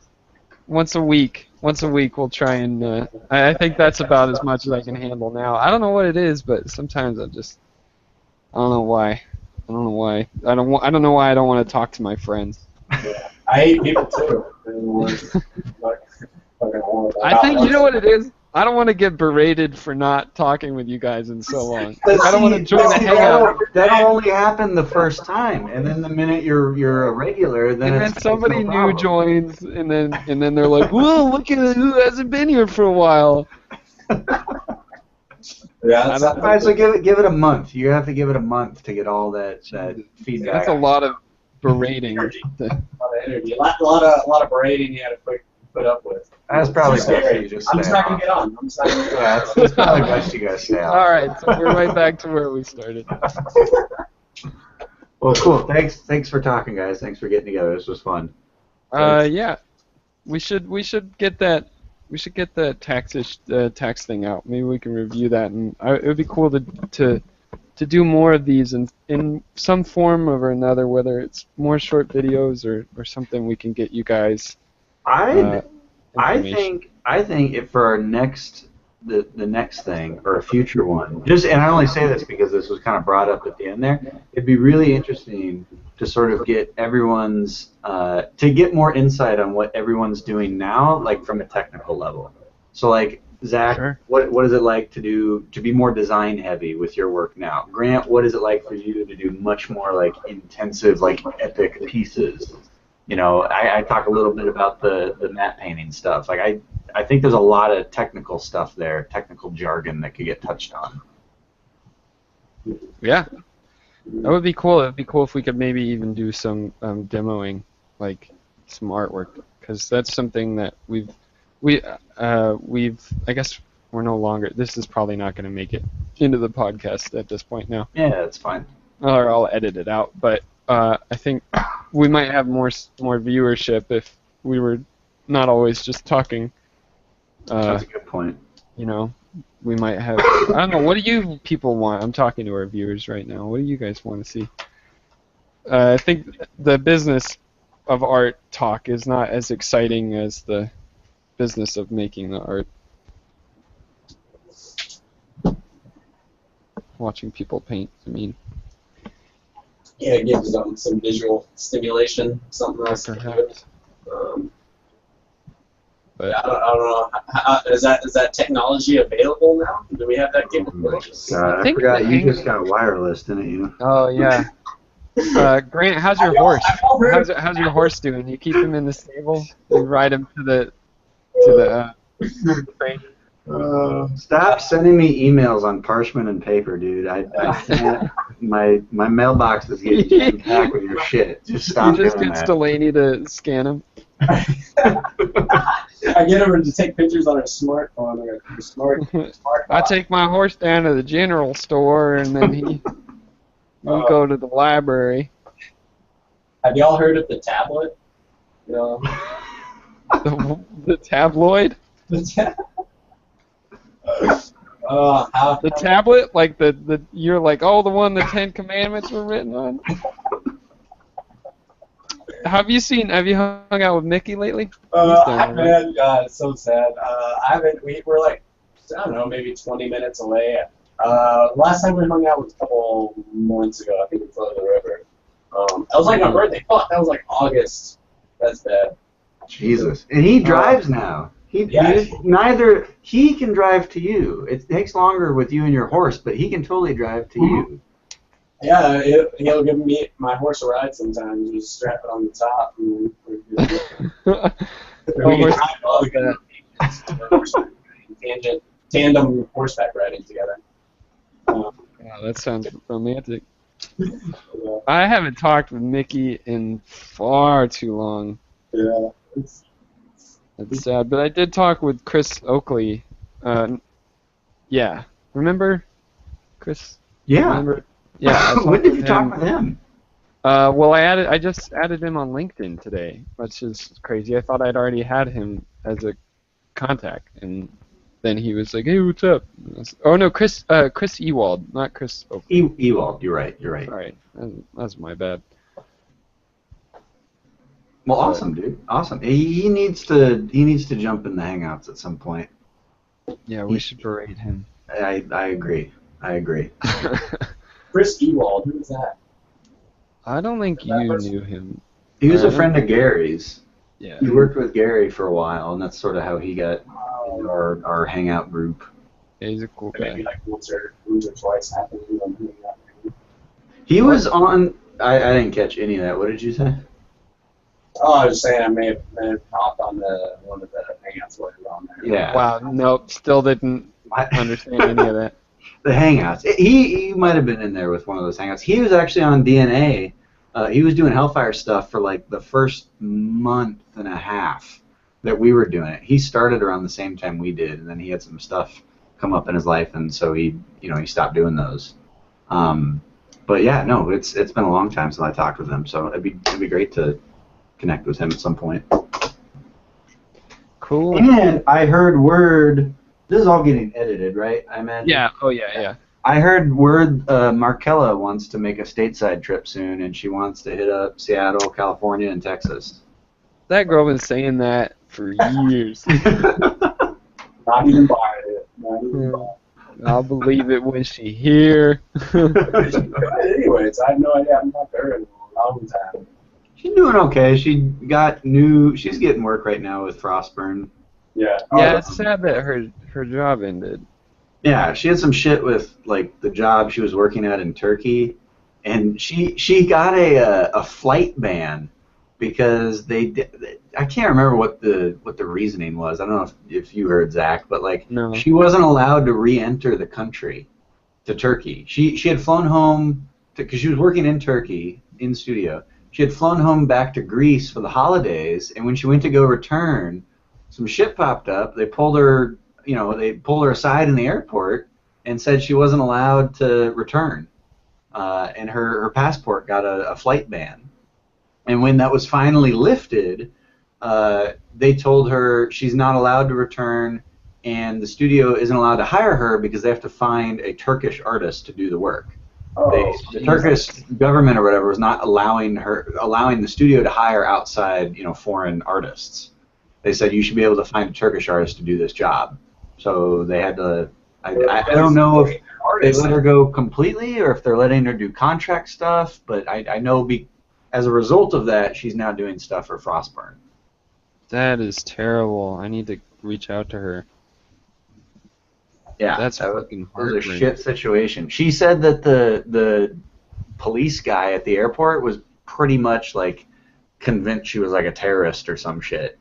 A: Once a week we'll try and. I think that's about as much as I can handle now. I don't know what it is, but sometimes I don't know why. I don't know why. I don't know why I don't want to talk to my friends.
B: Yeah. I hate people too.
A: I think you know what it is. I don't want to get berated for not talking with you guys in so long. I don't want to join the hangout.
D: That'll only happen the first time, and then the minute you're a regular, then
A: And then
D: it's
A: somebody
D: no
A: new
D: problem.
A: joins, and then they're like, "Whoa, look at who hasn't been here for a while."
B: Yeah,
A: I don't-
D: All right, so give it a month. You have to give it a month to get all that feedback.
A: That's a lot of berating.
B: a lot of energy, a lot of berating you had to put up with.
D: That's probably
B: It's
D: best
B: scary.
D: you just
B: I'm just
D: stay
B: not gonna
D: off.
B: get on. I'm just not gonna get on.
D: Yeah, it's probably best you guys stay
A: All
D: out.
A: right, so we're right back to where we started.
D: Well, cool. Thanks for talking, guys. Thanks for getting together. This was fun.
A: Yeah, we should get that. We should get the tax thing out. Maybe we can review that, and it would be cool to do more of these in some form or another, whether it's more short videos or something we can get you guys.
D: I
A: Information.
D: think if for our next the next thing or a future one, and I only say this because this was kind of brought up at the end there, it'd be really interesting to sort of get everyone's to get more insight on what everyone's doing now, like from a technical level. So like Zach,
A: Sure.
D: what is it like to be more design heavy with your work now? Grant, what is it like for you to do much more like intensive, like epic pieces? You know, I talk a little bit about the matte painting stuff. Like I think there's a lot of technical stuff there, technical jargon that could get touched on.
A: Yeah, that would be cool. It would be cool if we could maybe even do some demoing, like some artwork, because that's something that we've. I guess we're no longer. This is probably not going to make it into the podcast at this point now,
D: Yeah, that's fine.
A: or I'll edit it out. But I think we might have more viewership if we were not always just talking.
D: That's a good point.
A: You know, we might have. I don't know. What do you people want? I'm talking to our viewers right now. What do you guys want to see? I think the business of art talk is not as exciting as the business of making the art. Watching people paint, I mean.
B: Yeah, it gives some visual stimulation, something else.
A: Perhaps. But
B: I don't know. Is that technology available now? Do we have that capability?
D: God, I
A: think
D: forgot
A: the
D: you
A: hang-
D: just got wireless, didn't you?
A: oh yeah. Grant, how's your horse? How's your horse doing? You keep him in the stable? You ride him to the train?
D: Stop sending me emails on parchment and paper, dude. I can't. My mailbox is getting jam-packed with your shit. Just stop
A: He just
D: doing
A: gets
D: that.
A: Delaney to scan him.
B: I get her to take pictures on her smartphone or her smart
A: I take my horse down to the general store, and then we go to the library.
B: Have y'all heard of the tablet? You know,
A: The tabloid? The tablet, like the you're like, oh, the one the 10 Commandments were written on. Have you hung out with Mickey lately?
B: man, God, it's so sad. I haven't. We're like, I don't know, maybe 20 minutes away. Last time we hung out was a couple months ago. I think we floated the river. That was like my birthday. Fuck, that was like August. That's bad.
D: Jesus. And he drives now. He can drive to you. It takes longer with you and your horse, but he can totally drive to you.
B: Yeah, he'll give me my horse a ride sometimes. Just strap it on the top. And tandem horseback riding together.
A: Wow, that sounds romantic. I haven't talked with Mickey in far too long.
B: Yeah.
A: That's sad, but I did talk with Chris Oakley. Yeah, remember Chris?
D: Yeah.
A: Remember? Yeah. I talked
D: When did you
A: with
D: talk
A: him.
D: with him?
A: Well, I just added him on LinkedIn today, which is crazy. I thought I'd already had him as a contact, and then he was like, "Hey, what's up?" And I was, oh no, Chris Ewald, not Chris Oakley.
D: Ewald, you're right. You're right.
A: Sorry, that's my bad.
D: Well, awesome, dude. Awesome. He needs to jump in the Hangouts at some point.
A: Yeah, we should berate him.
D: I agree. I agree.
B: Chris Ewald, who is that?
A: I don't think you knew him.
D: He was a friend of Gary's.
A: Yeah.
D: He worked with Gary for a while, and that's sort of how he got in our Hangout group.
A: Yeah, he's a cool
B: Maybe
A: guy.
B: like once or twice happened.
D: He was on. I didn't catch any of that. What did you say?
B: Oh, I was saying I may have hopped on one of the hangouts while you were on there.
D: Yeah.
A: Wow, nope, still didn't understand any of that.
D: The Hangouts. He might have been in there with one of those Hangouts. He was actually on DNA. He was doing Hellfire stuff for like the first month and a half that we were doing it. He started around the same time we did, and then he had some stuff come up in his life, and so he stopped doing those. But yeah, no, it's been a long time since I talked with him, so it'd be great to connect with him at some point.
A: Cool.
D: And I heard word. This is all getting edited, right? I imagine.
A: Yeah. Oh yeah.
D: I heard word Markella wants to make a stateside trip soon, and she wants to hit up Seattle, California, and Texas.
A: That girl been saying that for years.
B: Not even buying it. Not even buying it.
A: I'll believe it when she here.
B: Anyways, I have no idea. I'm not there in a long time.
D: She's doing okay. She's getting work right now with Frostburn.
B: Yeah.
A: Yeah, it's sad that her job ended.
D: Yeah, she had some shit with like the job she was working at in Turkey, and she got a flight ban because I can't remember what the reasoning was. I don't know if you heard, Zach, but like
A: No.
D: she wasn't allowed to re-enter the country to Turkey. She had flown home because she was working in Turkey in studio. She had flown home back to Greece for the holidays, and when she went to go return, some shit popped up. They pulled her aside in the airport and said she wasn't allowed to return, and her passport got a flight ban. And when that was finally lifted, they told her she's not allowed to return, and the studio isn't allowed to hire her because they have to find a Turkish artist to do the work. The Turkish government or whatever was not allowing the studio to hire outside, foreign artists. They said you should be able to find a Turkish artist to do this job. So they had to. I don't know if they let her go completely or if they're letting her do contract stuff, but I know as a result of that, she's now doing stuff for Frostburn.
A: That is terrible. I need to reach out to her.
D: Yeah,
A: That's
D: that
A: fucking
D: was a
A: heartbreaking.
D: shit situation. She said that the police guy at the airport was pretty much like convinced she was like a terrorist or some shit.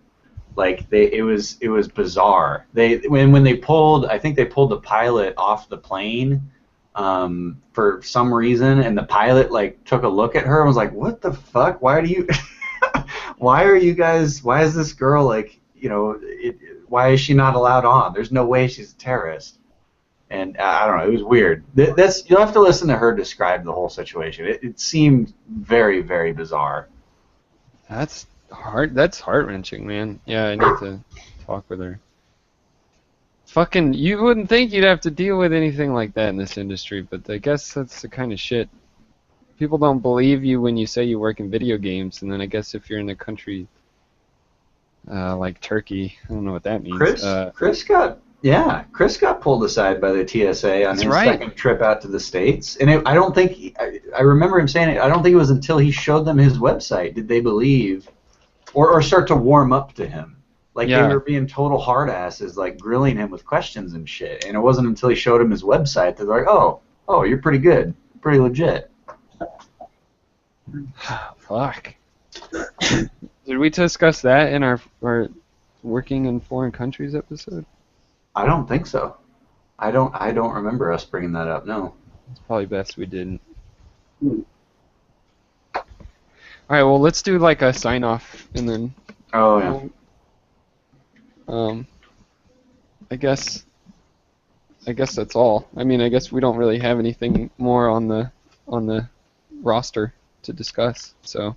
D: Like it was bizarre. When they pulled, I think they pulled the pilot off the plane for some reason, and the pilot like took a look at her and was like, "What the fuck? Why is this girl like, why is she not allowed on? There's no way she's a terrorist." And I don't know, it was weird. You'll have to listen to her describe the whole situation. It seemed very, very bizarre.
A: That's heart-wrenching, man. Yeah, I need to talk with her. Fucking, you wouldn't think you'd have to deal with anything like that in this industry, but I guess that's the kind of shit. People don't believe you when you say you work in video games, and then I guess if you're in a country like Turkey, I don't know what that means.
D: Chris got pulled aside by the TSA on
A: That's
D: his
A: right.
D: second trip out to the States, and I don't think I remember him saying it. I don't think it was until he showed them his website did they believe, or start to warm up to him. Like
A: Yeah.
D: they were being total hard asses, like grilling him with questions and shit. And it wasn't until he showed him his website that they're like, oh, you're pretty good, pretty legit.
A: Fuck. Did we discuss that in our working in foreign countries episode?
D: I don't think so. I don't remember us bringing that up. No.
A: It's probably best we didn't. Alright, well, let's do like a sign-off, and then...
D: Oh yeah.
A: I guess that's all. I mean, I guess we don't really have anything more on the roster to discuss. So,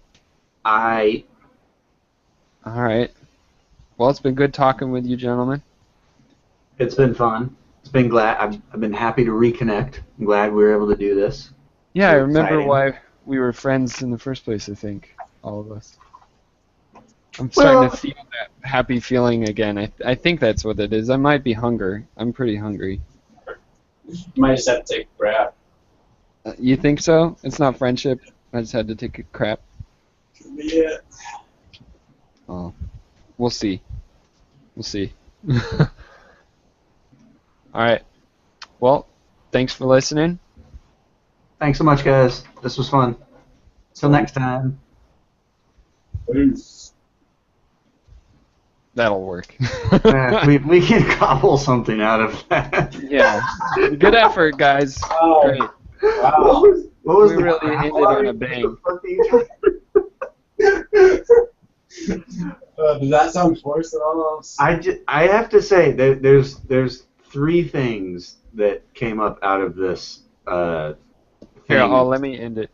A: all right. Well, it's been good talking with you, gentlemen.
D: It's been fun. It's been glad. I've been happy to reconnect. I'm glad we were able to do this.
A: Yeah, I remember
D: Exciting.
A: why we were friends in the first place, I think. All of us. I'm starting to feel that happy feeling again. I think that's what it is. I might be hungry. I'm pretty hungry.
B: You might just have to take a crap.
A: You think so? It's not friendship. I just had to take a crap.
B: Yeah.
A: Oh, we'll see. We'll see. All right. Well, thanks for listening.
D: Thanks so much, guys. This was fun. Till next time.
B: Peace.
A: That'll work.
D: We can cobble something out of that.
A: Yeah. Good effort, guys.
B: Wow.
A: Great.
B: Wow.
D: What was
A: We
D: the
A: really
D: crap
A: ended on a
D: line?
A: bang.
B: Does that sound forced at all?
D: I have to say that there's three things that came up out of this
A: Here,
D: thing.
A: let me end it.